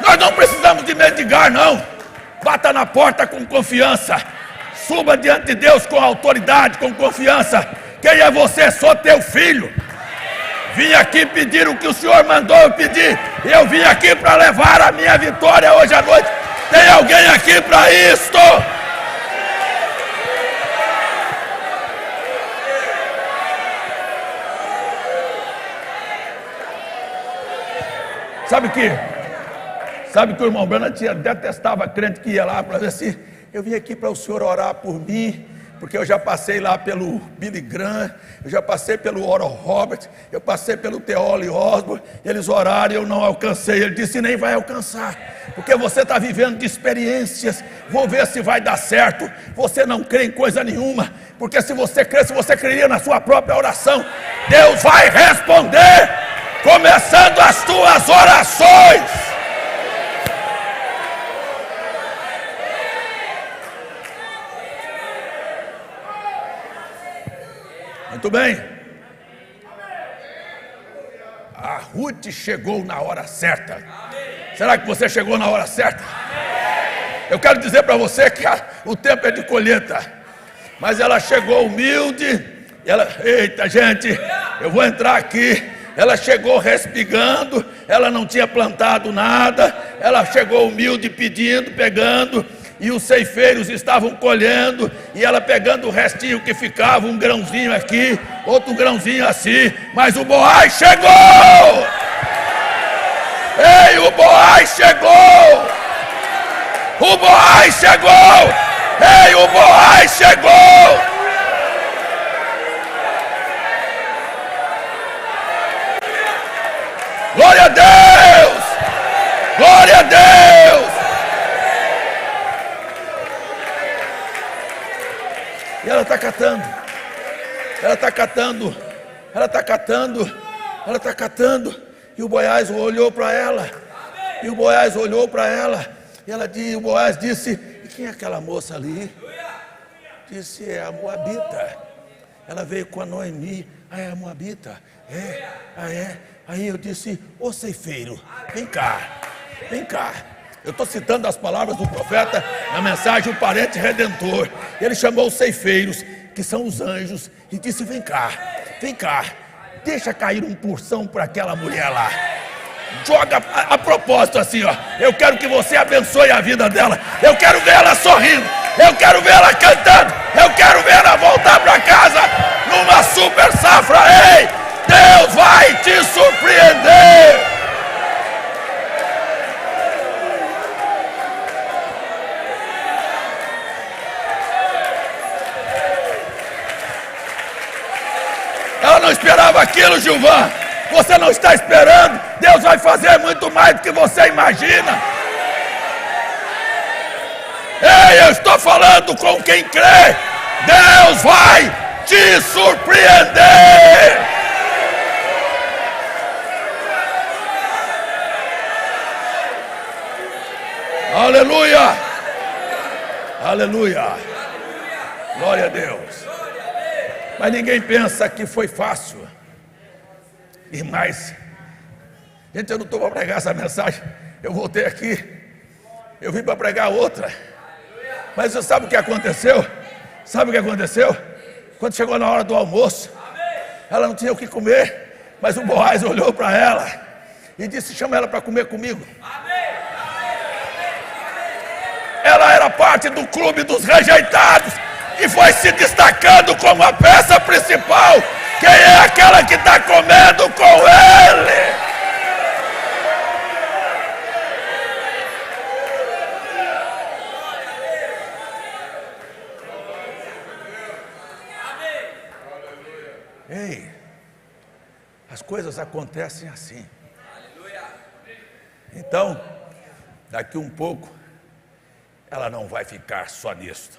Nós não precisamos de mendigar, não. Bata na porta com confiança. Suba diante de Deus com autoridade, com confiança. Quem é você? Sou teu filho. Vim aqui pedir o que o Senhor mandou eu pedir. Eu vim aqui para levar a minha vitória hoje à noite. Tem alguém aqui para isto? Sabe que o irmão Branham detestava crente que ia lá para ver se eu vim aqui para o senhor orar por mim, porque eu já passei lá pelo Billy Graham, eu já passei pelo Oral Roberts, eu passei pelo T.L. Osborne, eles oraram e eu não alcancei. Ele disse: nem vai alcançar, porque você está vivendo de experiências. Vou ver se vai dar certo. Você não crê em coisa nenhuma, porque se você crê, se você creria na sua própria oração, Deus vai responder, começando as tuas orações. Muito bem. A Ruth chegou na hora certa. Será que você chegou na hora certa? Eu quero dizer para você que o tempo é de colheita, mas ela chegou humilde. Eita gente, eu vou entrar aqui. Ela chegou respingando, ela não tinha plantado nada, ela chegou humilde, pedindo, pegando, e os ceifeiros estavam colhendo, e ela pegando o restinho que ficava, um grãozinho aqui, outro grãozinho assim, mas o Boaz chegou! Ei, o Boaz chegou! O Boaz chegou! Ei, o Boaz chegou! Glória a Deus! Glória a Deus! E ela está catando, ela está catando, ela está catando, ela está catando. E o Boaz olhou para ela, e o Boaz olhou para ela, e ela disse, o Boaz disse: e quem é aquela moça ali? Disse: é a Moabita. Ela veio com a Noemi. Ah, é a Moabita? É, é. Aí eu disse: ô ceifeiro, vem cá, vem cá. Eu estou citando as palavras do profeta na mensagem O Parente Redentor. Ele chamou os ceifeiros, que são os anjos, e disse: vem cá, deixa cair um porção para aquela mulher lá. Joga a propósito assim, ó. Eu quero que você abençoe a vida dela. Eu quero ver ela sorrindo. Eu quero ver ela cantando. Eu quero ver ela voltar para casa numa super safra. Ei, Deus vai te surpreender. Ela não esperava aquilo, Gilvan. Você não está esperando. Deus vai fazer muito mais do que você imagina. Ei, eu estou falando com quem crê. Deus vai te surpreender. Aleluia. Aleluia. Glória a Deus. Mas ninguém pensa que foi fácil. E mais, gente, eu não estou para pregar essa mensagem. Eu voltei aqui, eu vim para pregar outra. Mas você sabe o que aconteceu? Sabe o que aconteceu? Quando chegou na hora do almoço, ela não tinha o que comer, mas o Boaz olhou para ela e disse: chama ela para comer comigo. Ela era parte do clube dos rejeitados e foi se destacando como a peça principal. Quem é aquela que está comendo com ele? Ei, as coisas acontecem assim. Então, daqui um pouco, ela não vai ficar só nisto.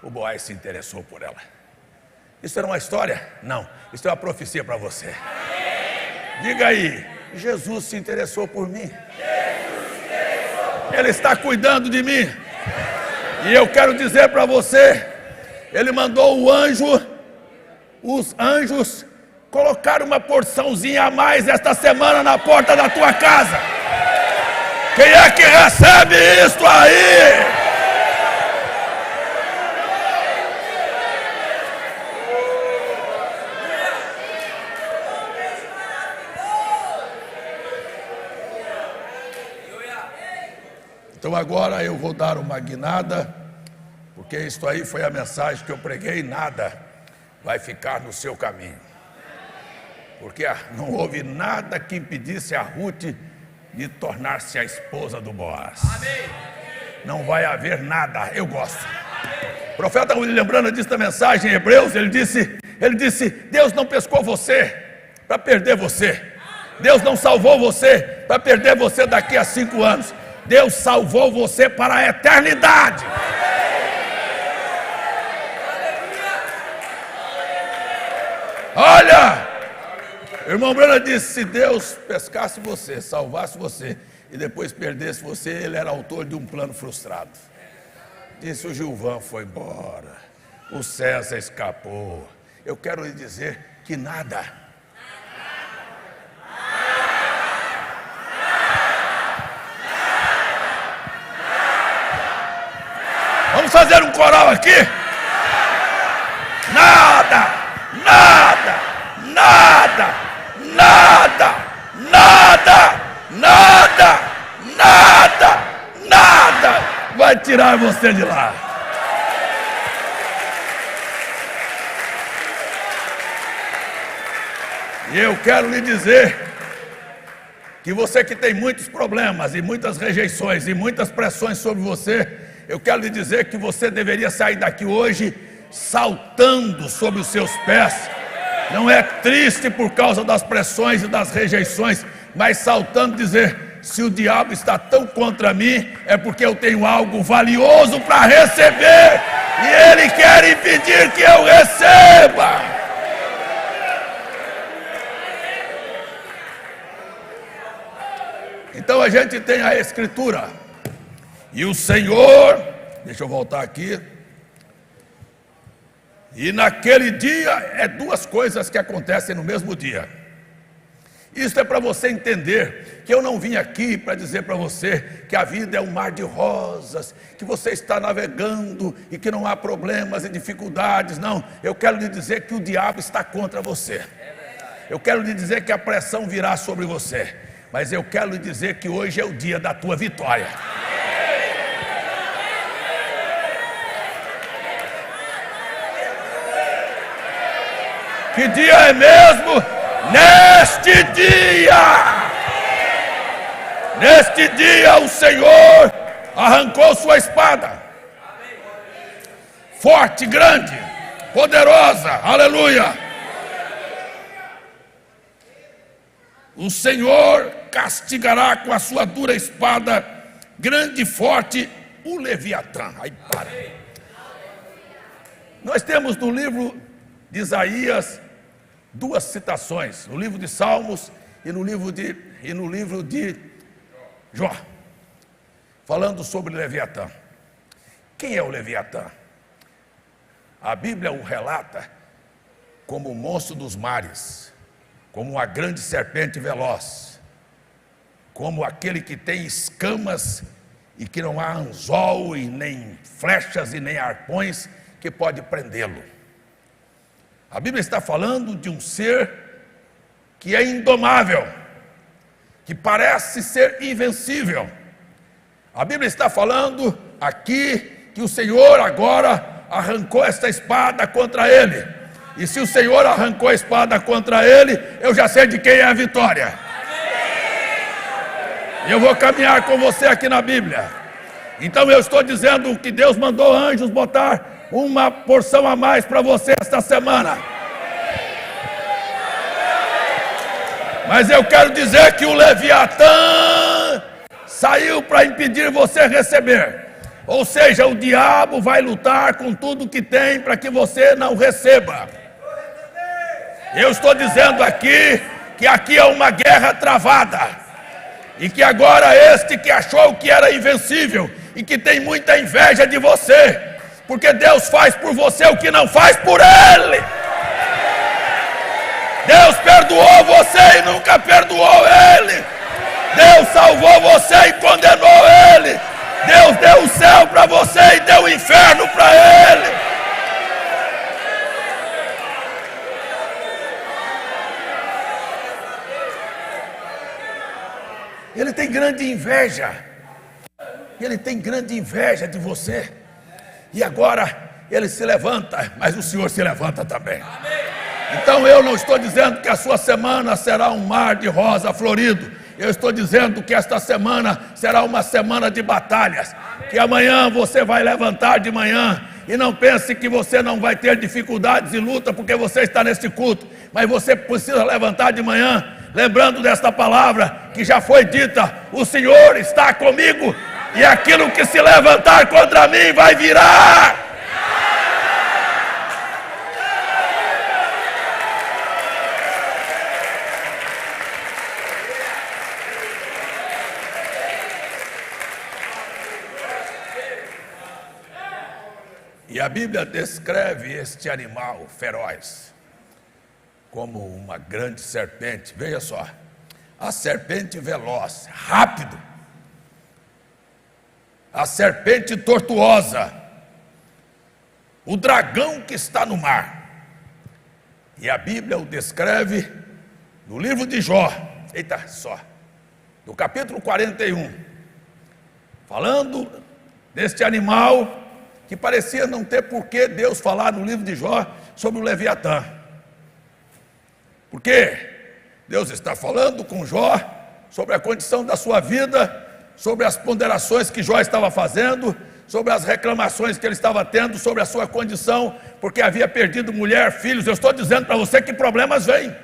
O Boaz se interessou por ela. Isso era uma história? Não, isso é uma profecia para você. Diga aí: Jesus se interessou por mim. Ele está cuidando de mim. E eu quero dizer para você, Ele mandou o anjo, os anjos colocaram uma porçãozinha a mais esta semana na porta da tua casa. Quem é que recebe isto aí? Então agora eu vou dar uma guinada, porque isto aí foi a mensagem que eu preguei. Nada vai ficar no seu caminho, porque não houve nada que impedisse a Ruth de tornar-se a esposa do Boaz. Não vai haver nada. Eu gosto. O profeta William Branham disse na mensagem em Hebreus, ele disse, Deus não pescou você para perder você. Deus não salvou você para perder você daqui a 5 anos. Deus salvou você para a eternidade. Olha, o irmão Branham disse, se Deus pescasse você, salvasse você e depois perdesse você, ele era autor de um plano frustrado. Disse, o Gilvan foi embora, o César escapou. Eu quero lhe dizer que nada. Vamos fazer um coral aqui? Nada, nada, nada, nada, nada, nada, nada, nada vai tirar você de lá. E eu quero lhe dizer que você que tem muitos problemas e muitas rejeições e muitas pressões sobre você, eu quero lhe dizer que você deveria sair daqui hoje saltando sobre os seus pés. Não é triste por causa das pressões e das rejeições, mas saltando dizer, se o diabo está tão contra mim, é porque eu tenho algo valioso para receber, e ele quer impedir que eu receba. Então a gente tem a Escritura, e o Senhor, deixa eu voltar aqui, e naquele dia é 2 coisas que acontecem no mesmo dia. Isso é para você entender que eu não vim aqui para dizer para você que a vida é um mar de rosas, que você está navegando e que não há problemas e dificuldades. Não, eu quero lhe dizer que o diabo está contra você. Eu quero lhe dizer que a pressão virá sobre você, mas eu quero lhe dizer que hoje é o dia da tua vitória. Que dia é mesmo? Neste dia o Senhor arrancou sua espada, forte, grande, poderosa, aleluia. O Senhor castigará com a sua dura espada, grande e forte, o Leviatã. Aí para. Nós temos no livro de Isaías 2 citações, no livro de Salmos e no livro de Jó, falando sobre Leviatã. Quem é o Leviatã? A Bíblia o relata como o monstro dos mares, como uma grande serpente veloz, como aquele que tem escamas e que não há anzol e nem flechas e nem arpões que pode prendê-lo. A Bíblia está falando de um ser que é indomável, que parece ser invencível. A Bíblia está falando aqui que o Senhor agora arrancou esta espada contra ele. E se o Senhor arrancou a espada contra ele, eu já sei de quem é a vitória. E eu vou caminhar com você aqui na Bíblia. Então eu estou dizendo que Deus mandou anjos botar uma porção a mais para você esta semana. Mas eu quero dizer que o Leviatã saiu para impedir você receber. Ou seja, o diabo vai lutar com tudo que tem para que você não receba. Eu estou dizendo aqui que aqui é uma guerra travada. E que agora este que achou que era invencível e que tem muita inveja de você, porque Deus faz por você o que não faz por ele. Deus perdoou você e nunca perdoou ele. Deus salvou você e condenou ele. Deus deu o céu para você e deu o inferno para ele. Ele tem grande inveja. Ele tem grande inveja de você. E agora ele se levanta, mas o Senhor se levanta também. Então eu não estou dizendo que a sua semana será um mar de rosa florido. Eu estou dizendo que esta semana será uma semana de batalhas. Que amanhã você vai levantar de manhã E não pense que você não vai ter dificuldades e luta porque você está neste culto. Mas você precisa levantar de manhã, lembrando desta palavra que já foi dita: o Senhor está comigo, e aquilo que se levantar contra mim vai virar. E a Bíblia descreve este animal feroz como uma grande serpente. Veja só, a serpente veloz, rápido, a serpente tortuosa, o dragão que está no mar. E a Bíblia o descreve no livro de Jó, eita só, no capítulo 41, falando deste animal que parecia não ter por que Deus falar no livro de Jó sobre o Leviatã. Porque Deus está falando com Jó sobre a condição da sua vida, sobre as ponderações que Jó estava fazendo, sobre as reclamações que ele estava tendo, sobre a sua condição, porque havia perdido mulher, filhos. Eu estou dizendo para você que problemas vêm,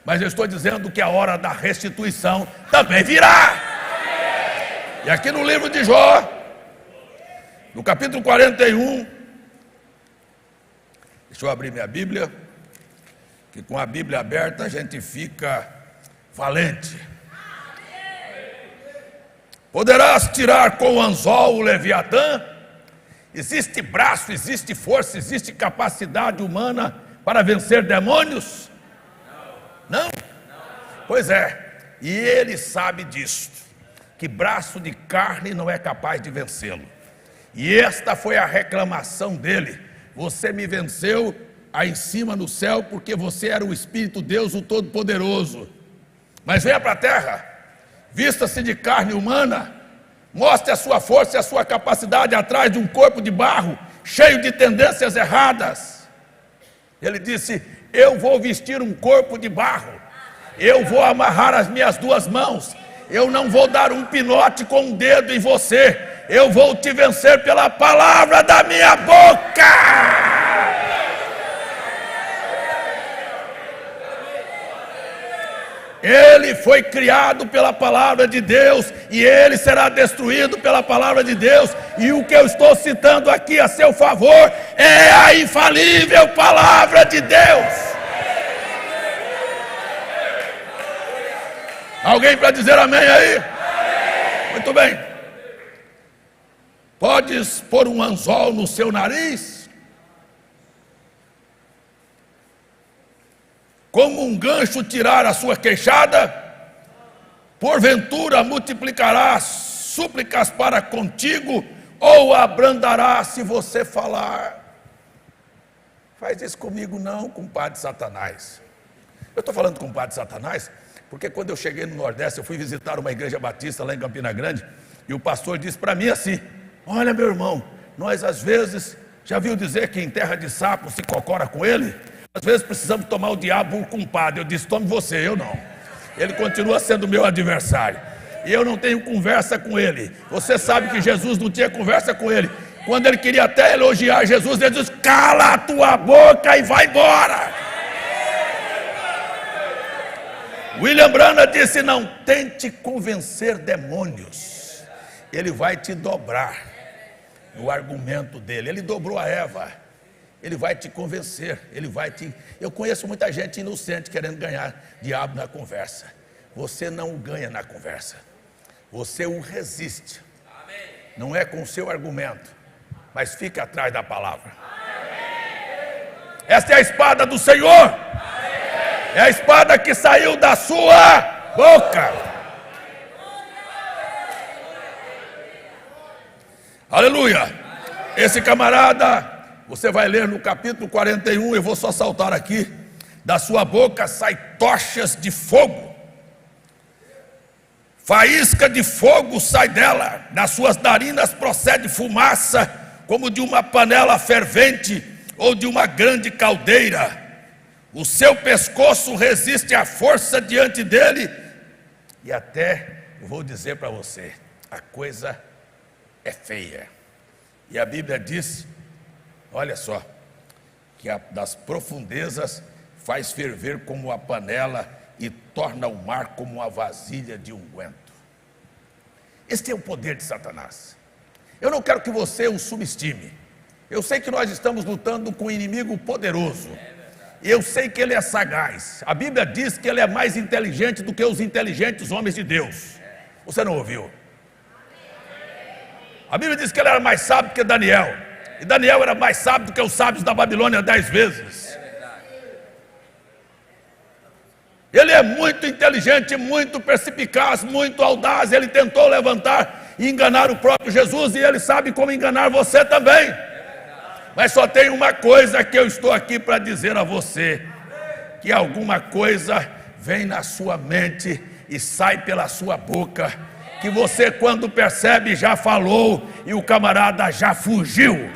mas eu estou dizendo que a hora da restituição também virá. E aqui no livro de Jó, no capítulo 41, deixa eu abrir minha Bíblia, que com a Bíblia aberta a gente fica valente. Poderás tirar com o anzol o Leviatã? Existe braço, existe força, existe capacidade humana para vencer demônios? Não? Pois é, e ele sabe disto, que braço de carne não é capaz de vencê-lo. E esta foi a reclamação dele: você me venceu aí em cima no céu, porque você era o Espírito Deus, o Todo-Poderoso. Mas venha para a terra, vista-se de carne humana, mostre a sua força e a sua capacidade atrás de um corpo de barro, cheio de tendências erradas. Ele disse: eu vou vestir um corpo de barro, eu vou amarrar as minhas duas mãos, eu não vou dar um pinote com um dedo em você, eu vou te vencer pela palavra da minha boca. Ele foi criado pela palavra de Deus e ele será destruído pela palavra de Deus. E o que eu estou citando aqui a seu favor é a infalível palavra de Deus. Alguém para dizer amém aí? Muito bem. Podes pôr um anzol no seu nariz? Como um gancho tirar a sua queixada? Porventura multiplicará súplicas para contigo, ou abrandará se você falar? Faz isso comigo não, compadre Satanás. Eu estou falando compadre Satanás, porque quando eu cheguei no Nordeste, eu fui visitar uma igreja batista lá em Campina Grande, e o pastor disse para mim assim: olha, meu irmão, nós às vezes, já viu dizer que em terra de sapo se cocora com ele? Às vezes precisamos tomar o diabo por compadre. Eu disse: tome você, eu não. Ele continua sendo meu adversário, e eu não tenho conversa com ele. Você sabe que Jesus não tinha conversa com ele. Quando ele queria até elogiar Jesus, ele disse: cala a tua boca e vai embora. William Branham disse: não tente convencer demônios, ele vai te dobrar no argumento dele. Ele dobrou a Eva, ele vai te convencer, ele vai te... Eu conheço muita gente inocente querendo ganhar diabo na conversa. Você não o ganha na conversa, você o resiste. Não é com o seu argumento, mas fica atrás da palavra. Esta é a espada do Senhor, é a espada que saiu da sua boca. Aleluia. Esse camarada, você vai ler no capítulo 41, eu vou só saltar aqui: da sua boca sai tochas de fogo, faísca de fogo sai dela, das suas narinas procede fumaça, como de uma panela fervente ou de uma grande caldeira. O seu pescoço resiste à força diante dele. E até, eu vou dizer para você, a coisa é feia. E a Bíblia diz Olha só, que das profundezas faz ferver como a panela e torna o mar como uma vasilha de unguento. Este é o poder de Satanás. Eu não quero que você o subestime. Eu sei que nós estamos lutando com um inimigo poderoso. Eu sei que ele é sagaz. A Bíblia diz que ele é mais inteligente do que os inteligentes homens de Deus. Você não ouviu? A Bíblia diz que ele era mais sábio que Daniel. E Daniel era mais sábio do que os sábios da Babilônia 10 vezes. Ele é muito inteligente, muito perspicaz, muito audaz. Ele tentou levantar e enganar o próprio Jesus, e ele sabe como enganar você também. Mas só tem uma coisa que eu estou aqui para dizer a você: que alguma coisa vem na sua mente e sai pela sua boca, que você, quando percebe, já falou e o camarada já fugiu.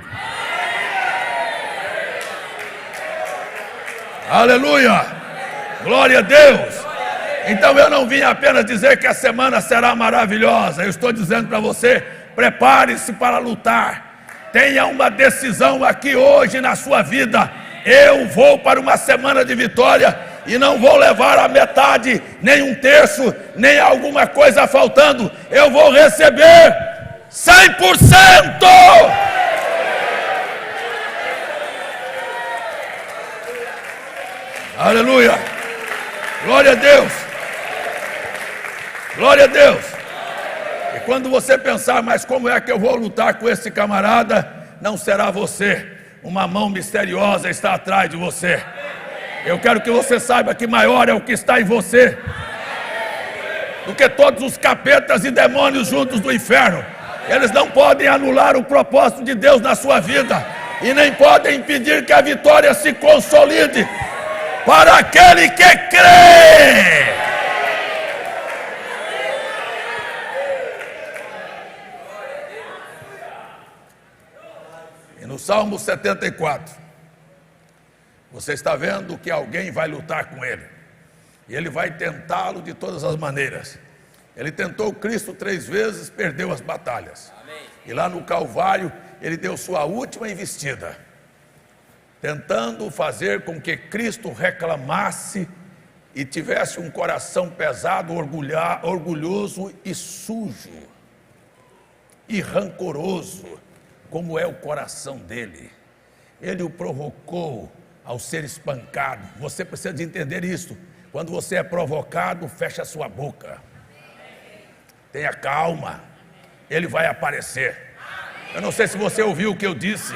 Aleluia! Glória a Deus! Então eu não vim apenas dizer que a semana será maravilhosa. Eu estou dizendo para você: prepare-se para lutar. Tenha uma decisão aqui hoje na sua vida. Eu vou para uma semana de vitória e não vou levar a metade, nem um terço, nem alguma coisa faltando. Eu vou receber 100%. Aleluia! Glória a Deus! Glória a Deus! E quando você pensar, mas como é que eu vou lutar com esse camarada? Não será você. Uma mão misteriosa está atrás de você. Eu quero que você saiba que maior é o que está em você do que todos os capetas e demônios juntos do inferno. Eles não podem anular o propósito de Deus na sua vida, e nem podem impedir que a vitória se consolide para aquele que crê. E no Salmo 74, você está vendo que alguém vai lutar com ele, e ele vai tentá-lo de todas as maneiras. Ele tentou Cristo 3 vezes, perdeu as batalhas. Amém. E lá no Calvário, ele deu sua última investida, tentando fazer com que Cristo reclamasse e tivesse um coração pesado, orgulhoso e sujo e rancoroso, como é o coração dele. Ele o provocou ao ser espancado. Você precisa de entender isso. Quando você é provocado, fecha a sua boca. Tenha calma, ele vai aparecer. Eu não sei se você ouviu o que eu disse.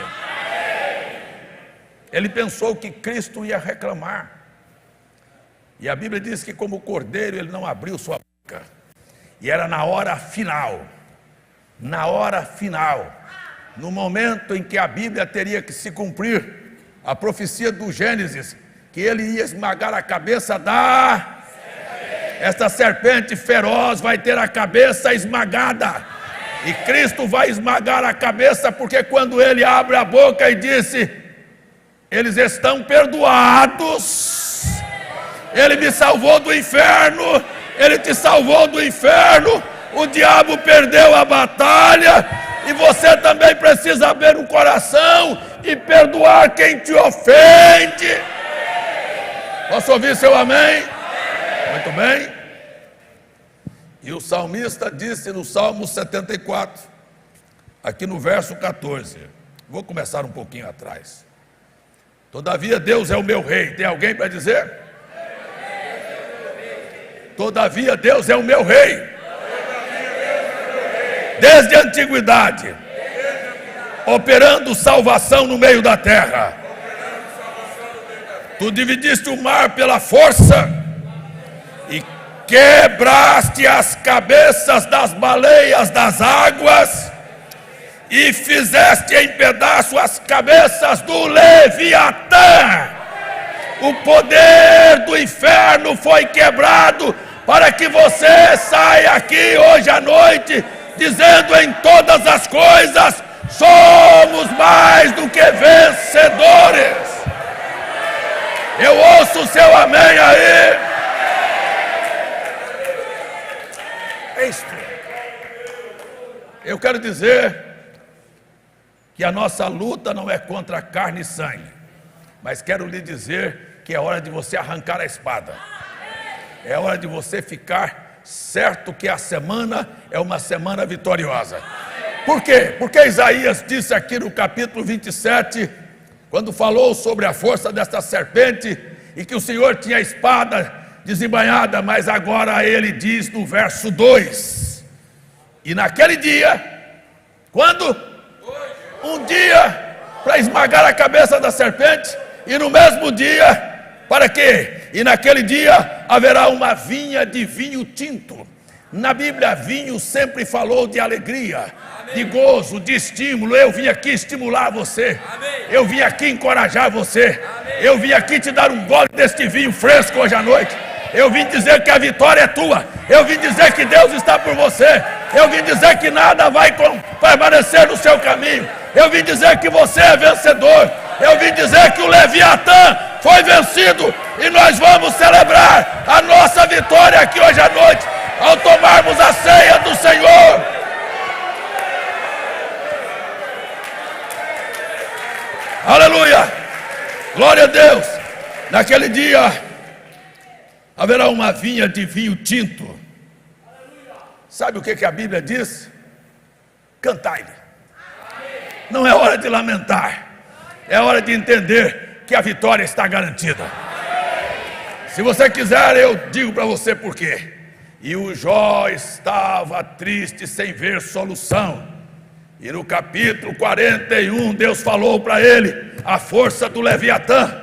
Ele pensou que Cristo ia reclamar. E a Bíblia diz que como cordeiro ele não abriu sua boca. E era na hora final, no momento em que a Bíblia teria que se cumprir, a profecia do Gênesis, que ele ia esmagar a cabeça da... Esta serpente feroz vai ter a cabeça esmagada. E Cristo vai esmagar a cabeça, porque quando ele abre a boca e disse: eles estão perdoados, ele me salvou do inferno, ele te salvou do inferno, o diabo perdeu a batalha, e você também precisa abrir o coração e perdoar quem te ofende. Posso ouvir seu amém? Muito bem. E o salmista disse no Salmo 74, aqui no verso 14, vou começar um pouquinho atrás: todavia Deus é o meu rei. Tem alguém para dizer? Todavia Deus é o meu rei. Desde a antiguidade, operando salvação no meio da terra. Tu dividiste o mar pela força e quebraste as cabeças das baleias das águas e fizeste em pedaço as cabeças do Leviatã. O poder do inferno foi quebrado para que você saia aqui hoje à noite dizendo: em todas as coisas somos mais do que vencedores. Eu ouço o seu amém aí. É isto. Eu quero dizer que a nossa luta não é contra carne e sangue, mas quero lhe dizer que é hora de você arrancar a espada. É hora de você ficar certo que a semana é uma semana vitoriosa. Por quê? Porque Isaías disse aqui no capítulo 27, quando falou sobre a força desta serpente, e que o Senhor tinha a espada desembainhada, mas agora ele diz no verso 2, e naquele dia, quando? Um dia para esmagar a cabeça da serpente, e no mesmo dia, para quê? E naquele dia haverá uma vinha de vinho tinto. Na Bíblia, vinho sempre falou de alegria, de gozo, de estímulo. Eu vim aqui estimular você, eu vim aqui encorajar você, eu vim aqui te dar um gole deste vinho fresco hoje à noite. Eu vim dizer que a vitória é tua, eu vim dizer que Deus está por você, eu vim dizer que nada vai permanecer no seu caminho, eu vim dizer que você é vencedor, eu vim dizer que o Leviatã foi vencido, e nós vamos celebrar a nossa vitória aqui hoje à noite, ao tomarmos a ceia do Senhor. Aleluia, glória a Deus. Naquele dia haverá uma vinha de vinho tinto. Sabe o que a Bíblia diz? Cantai-lhe. Não é hora de lamentar, é hora de entender que a vitória está garantida. Se você quiser, eu digo para você por quê. E o Jó estava triste sem ver solução, e no capítulo 41 Deus falou para ele a força do Leviatã,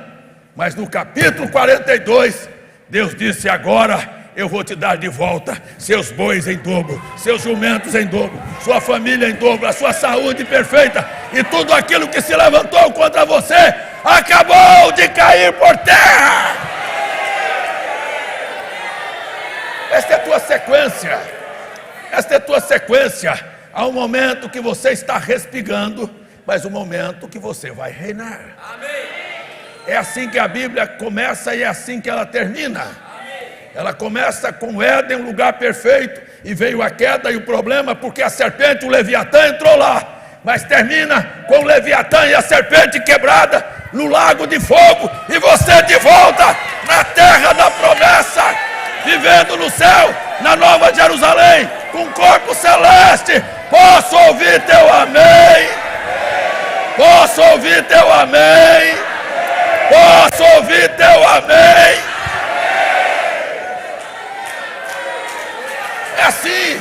mas no capítulo 42 Deus disse: agora eu vou te dar de volta seus bois em dobro, seus jumentos em dobro, sua família em dobro, a sua saúde perfeita, e tudo aquilo que se levantou contra você acabou de cair por terra. Esta é a tua sequência, esta é a tua sequência. Há um momento que você está respingando, mas um momento que você vai reinar. É assim que a Bíblia começa e é assim que ela termina. Ela começa com Éden, um lugar perfeito, e veio a queda e o problema, porque a serpente, o Leviatã, entrou lá. Mas termina com o Leviatã e a serpente quebrada no lago de fogo, e você de volta na terra da promessa, vivendo no céu, na Nova Jerusalém, com corpo celeste. Posso ouvir teu amém? Posso ouvir teu amém? Posso ouvir teu amém? É assim.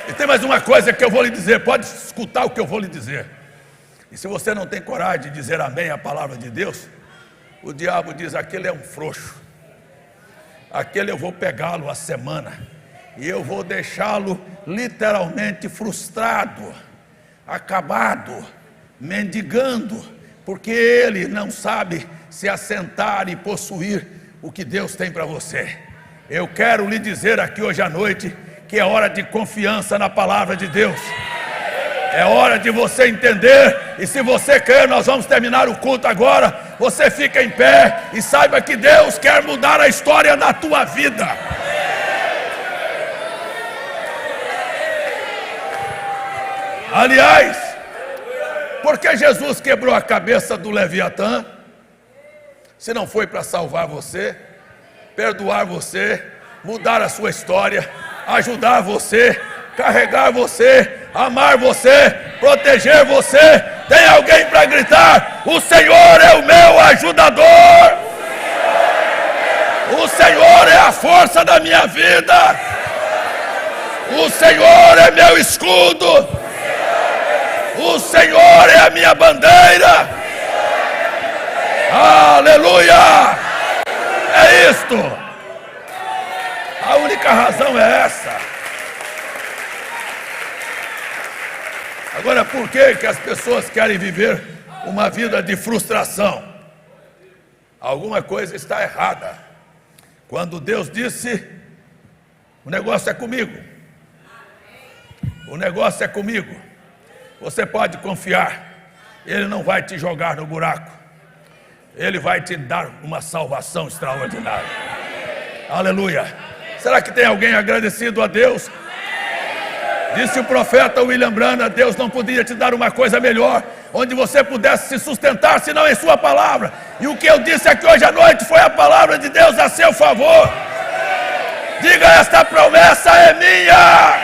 E tem mais uma coisa que eu vou lhe dizer, pode escutar o que eu vou lhe dizer. E se você não tem coragem de dizer amém à palavra de Deus, o diabo diz: aquele é um frouxo, aquele eu vou pegá-lo a semana, e eu vou deixá-lo literalmente frustrado, acabado, mendigando, porque ele não sabe se assentar e possuir o que Deus tem para você. Eu quero lhe dizer aqui hoje à noite que é hora de confiança na palavra de Deus. É hora de você entender, e se você quer, nós vamos terminar o culto agora. Você fica em pé e saiba que Deus quer mudar a história da tua vida. Aliás, por que Jesus quebrou a cabeça do Leviatã? Se não foi para salvar você, perdoar você, mudar a sua história, ajudar você, carregar você, amar você, proteger você. Tem alguém para gritar: o Senhor é o meu ajudador, o Senhor é a força da minha vida, o Senhor é meu escudo, o Senhor é a minha bandeira. Aleluia! É isto. A única razão é essa. Agora, por que as pessoas querem viver uma vida de frustração? Alguma coisa está errada. Quando Deus disse: o negócio é comigo, o negócio é comigo, você pode confiar. Ele não vai te jogar no buraco, Ele vai te dar uma salvação extraordinária. Aleluia. Será que tem alguém agradecido a Deus? Disse o profeta William Branham: Deus não podia te dar uma coisa melhor, onde você pudesse se sustentar, senão em sua palavra. E o que eu disse aqui hoje à noite foi a palavra de Deus a seu favor. Diga: esta promessa é minha.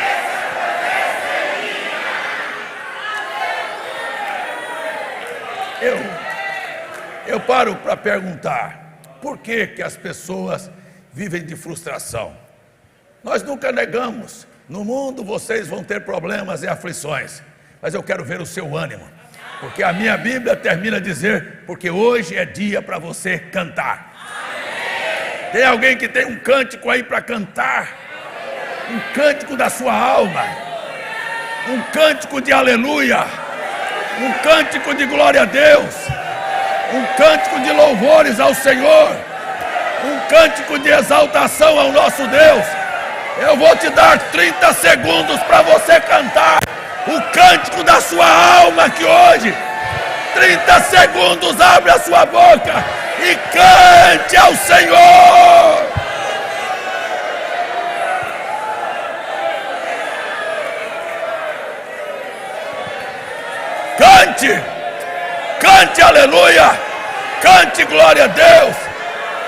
Eu paro para perguntar: por que as pessoas vivem de frustração? Nós nunca negamos. No mundo vocês vão ter problemas e aflições, mas eu quero ver o seu ânimo, porque a minha Bíblia termina a dizer: porque hoje é dia para você cantar. Tem alguém que tem um cântico aí para cantar? Um cântico da sua alma, um cântico de aleluia, um cântico de glória a Deus, um cântico de louvores ao Senhor, um cântico de exaltação ao nosso Deus. Eu vou te dar 30 segundos para você cantar o cântico da sua alma que hoje. 30 segundos, abre a sua boca e cante ao Senhor. Cante, cante aleluia, cante glória a Deus,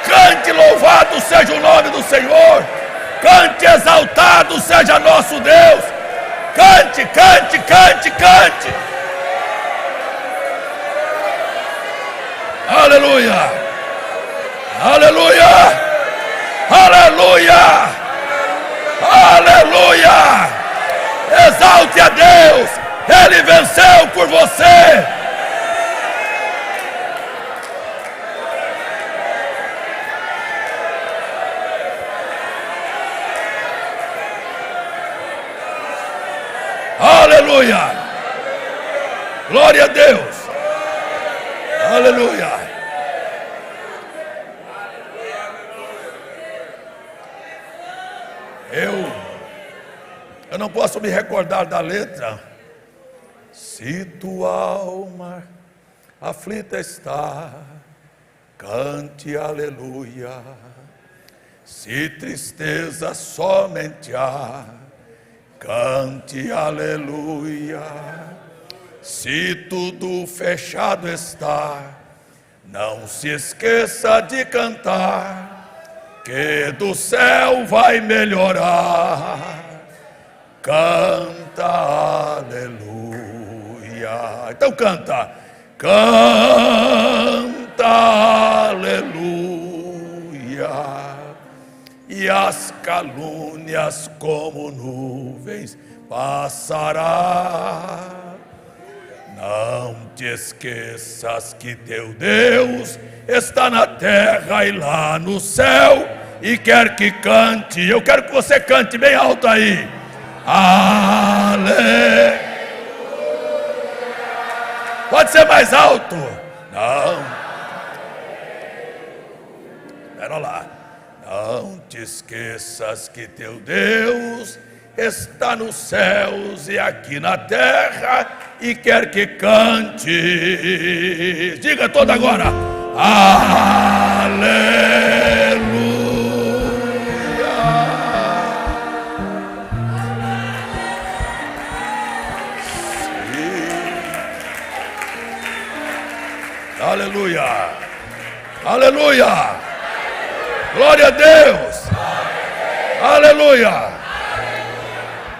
cante louvado seja o nome do Senhor. Cante, exaltado seja nosso Deus. Cante, cante, cante, cante. Aleluia, aleluia, aleluia, aleluia. Exalte a Deus, Ele venceu por você. Aleluia! Glória a Deus! Aleluia! Eu não posso me recordar da letra. Se tua alma aflita está, cante aleluia. Se tristeza somente há, cante aleluia. Se tudo fechado está, não se esqueça de cantar, que do céu vai melhorar. Canta aleluia. Então canta. Canta aleluia. E as calúnias como nuvens passará. Não te esqueças que teu Deus está na terra e lá no céu e quer que cante. Eu quero que você cante bem alto aí. Aleluia. Pode ser mais alto. Não. Espera lá. Não te esqueças que teu Deus está nos céus e aqui na terra e quer que cante. Diga toda agora. Aleluia. Sim. Aleluia. Aleluia. Glória a Deus. Aleluia.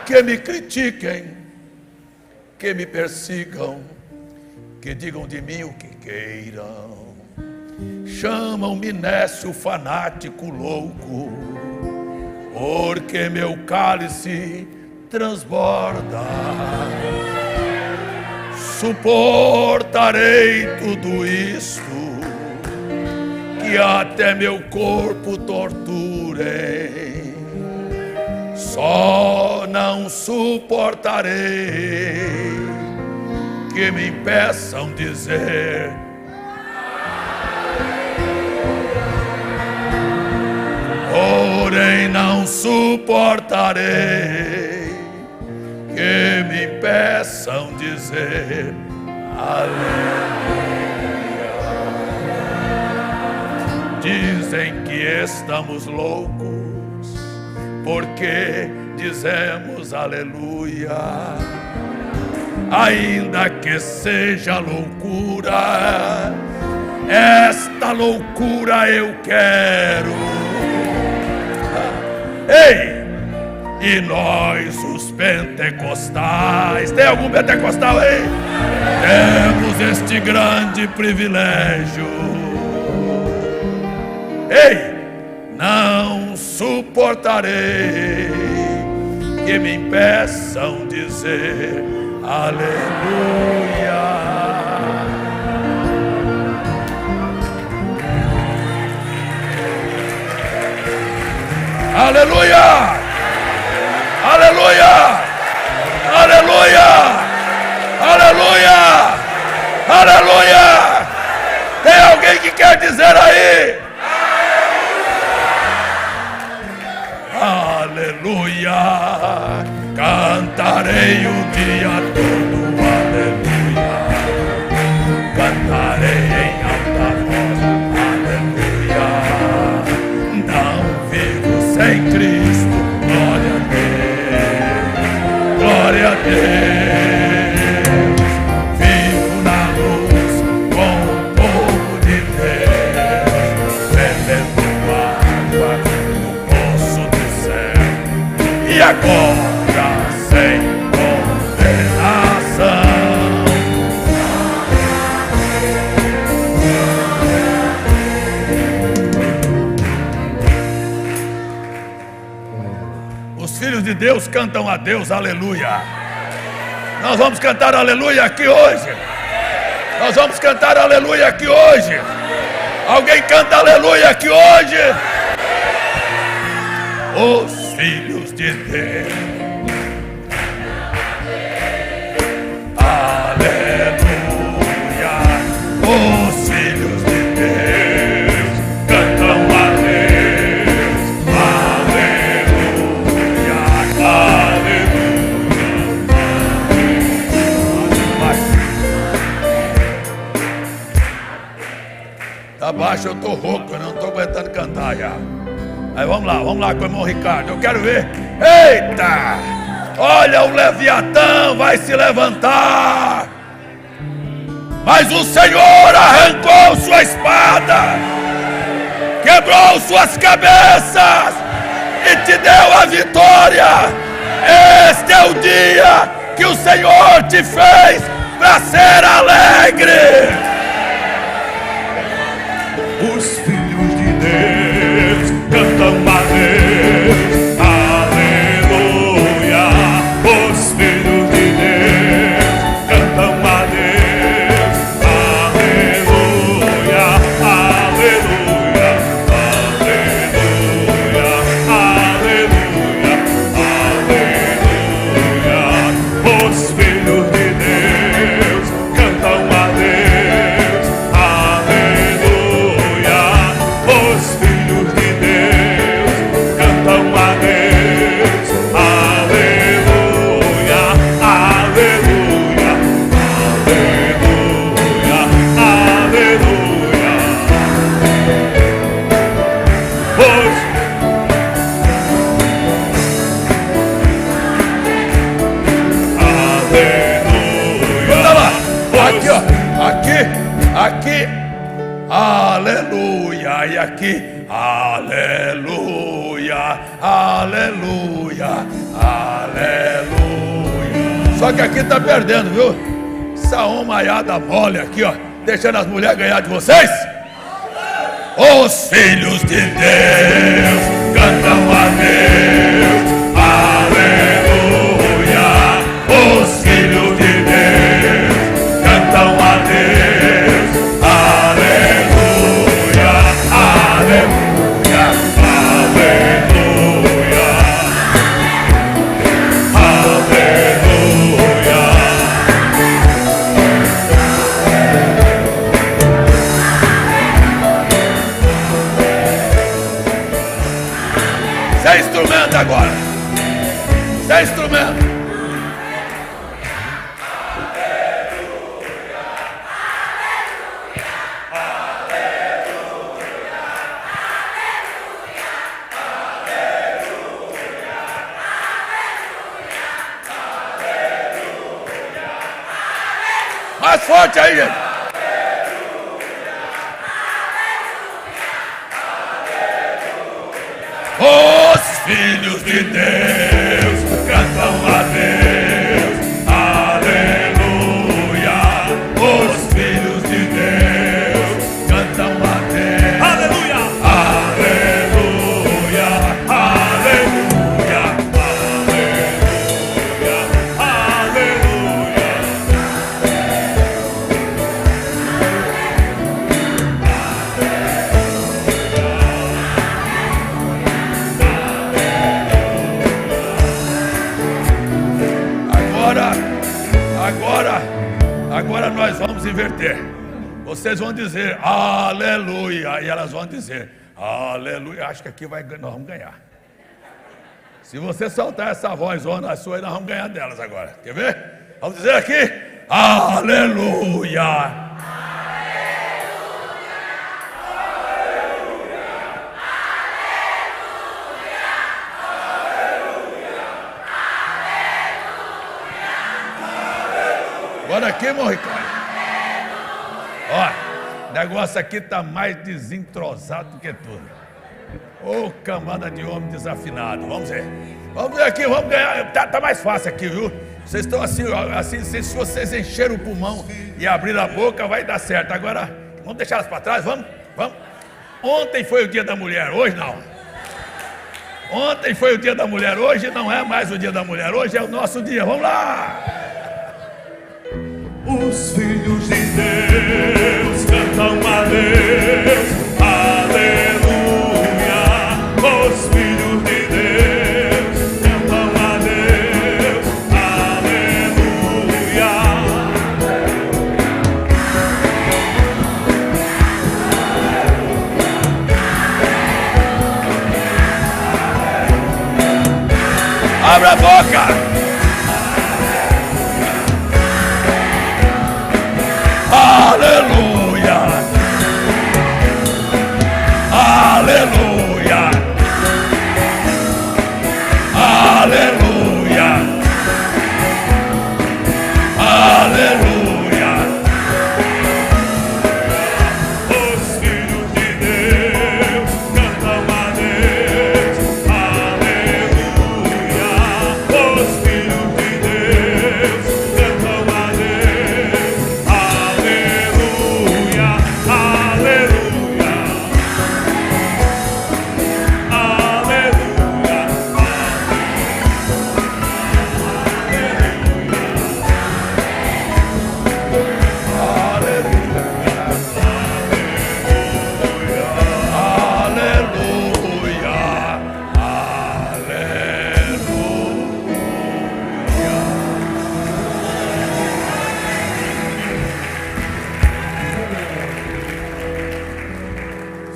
Que me critiquem, que me persigam, que digam de mim o que queiram. Chamam-me nécio, fanático, louco, porque meu cálice transborda. Suportarei tudo isto, que até meu corpo torturei. Só não suportarei que me impeçam dizer. Porém não suportarei que me impeçam dizer aleluia. Dizem que estamos loucos, porque dizemos aleluia. Ainda que seja loucura, esta loucura eu quero. Ei! E nós, os pentecostais, tem algum pentecostal aí? Temos este grande privilégio. Ei! Não suportarei que me impeçam dizer aleluia. Aleluia! Aleluia! Aleluia! Aleluia! Aleluia! Tem alguém que quer dizer aí? Aleluia! Cantarei o dia todo, aleluia! Cantarei em alta voz, aleluia! Não vivo sem Cristo, glória a Deus, glória a Deus! Vivo na luz com o povo de Deus, bebendo água do poço do céu, e agora sem condenação. Os filhos de Deus cantam a Deus, aleluia. Nós vamos cantar aleluia aqui hoje. Nós vamos cantar aleluia aqui hoje. Alguém canta aleluia aqui hoje? Os filhos de Deus, aleluia. Os filhos de Deus cantam a Deus, aleluia, aleluia. Tá baixo, eu tô rouco, eu não tô aguentando cantar já. Aí vamos lá com o irmão Ricardo, eu quero ver. Eita! Olha, o Leviatã vai se levantar, mas o Senhor arrancou sua espada, quebrou suas cabeças e te deu a vitória. Este é o dia que o Senhor te fez para ser alegre. Os filhos de Deus cantam a Deus, aleluia. Os filhos de Deus cantam a Deus, aleluia, aleluia, aleluia, aleluia, aleluia. Os filhos de Deus cantam a Deus, aleluia. Os filhos de Deus cantam a Deus, aleluia, aleluia, aleluia, aleluia. Manda lá, aqui ó, aqui, aleluia, e aqui, aleluia, aleluia, aleluia. Só que aqui tá perdendo, viu? Essa homaiada mole aqui, ó, deixando as mulheres ganhar de vocês. Os filhos de Deus cantam a Deus, aleluia. Os filhos de Deus cantam a Deus, aleluia, aleluia, aleluia, aleluia. Sem instrumento agora. Mais forte aí, gente. Os filhos de Deus cantam a Deus, aleluia. Os filhos de Deus cantam a Deus, aleluia, aleluia, aleluia, aleluia, Agora nós vamos inverter. Vocês vão dizer aleluia e elas vão dizer aleluia. Acho que aqui nós vamos ganhar. Se você soltar essa voz a sua, nós vamos ganhar delas agora. Quer ver? Vamos dizer aqui aleluia. Agora aqui, Morricone. Ó, o negócio aqui tá mais desentrosado do que tudo. Ô, camada de homem desafinado. Vamos ver. Vamos ver aqui, vamos ganhar. Tá mais fácil aqui, viu? Vocês estão assim, se vocês encheram o pulmão e abriram a boca, vai dar certo. Agora, vamos deixar elas para trás, vamos? Ontem foi o dia da mulher, hoje não. Ontem foi o dia da mulher, hoje não é mais o dia da mulher, hoje é o nosso dia. Vamos lá! Os filhos de Deus cantam a Deus, aleluia. Os filhos de Deus cantam a Deus, aleluia. Abre a boca! Aleluia, aleluia, aleluia, aleluia. Os filhos de Deus cantam a Deus, aleluia. Os filhos de Deus cantam a Deus, aleluia, aleluia,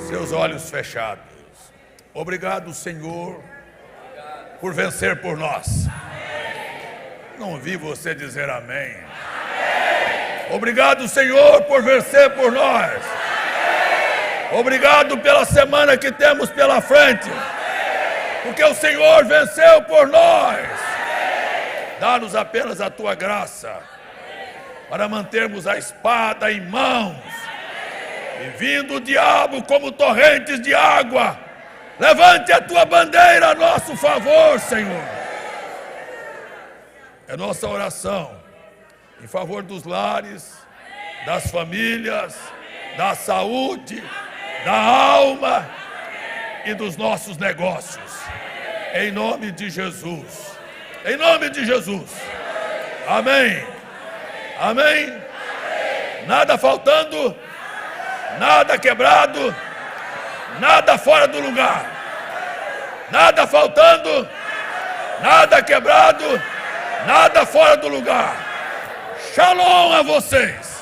seus olhos fechados. Obrigado, Senhor, por vencer por nós. Não vi você dizer amém. Obrigado, Senhor, por vencer por nós. Obrigado pela semana que temos pela frente, porque o Senhor venceu por nós. Dá-nos apenas a tua graça para mantermos a espada em mãos. E vindo o diabo como torrentes de água, levante a tua bandeira a nosso favor, Senhor. É nossa oração em favor dos lares, das famílias, da saúde, da alma e dos nossos negócios. Em nome de Jesus. Em nome de Jesus. Amém. Amém. Nada faltando. Nada quebrado, nada fora do lugar, nada faltando, nada quebrado, nada fora do lugar. Shalom a vocês.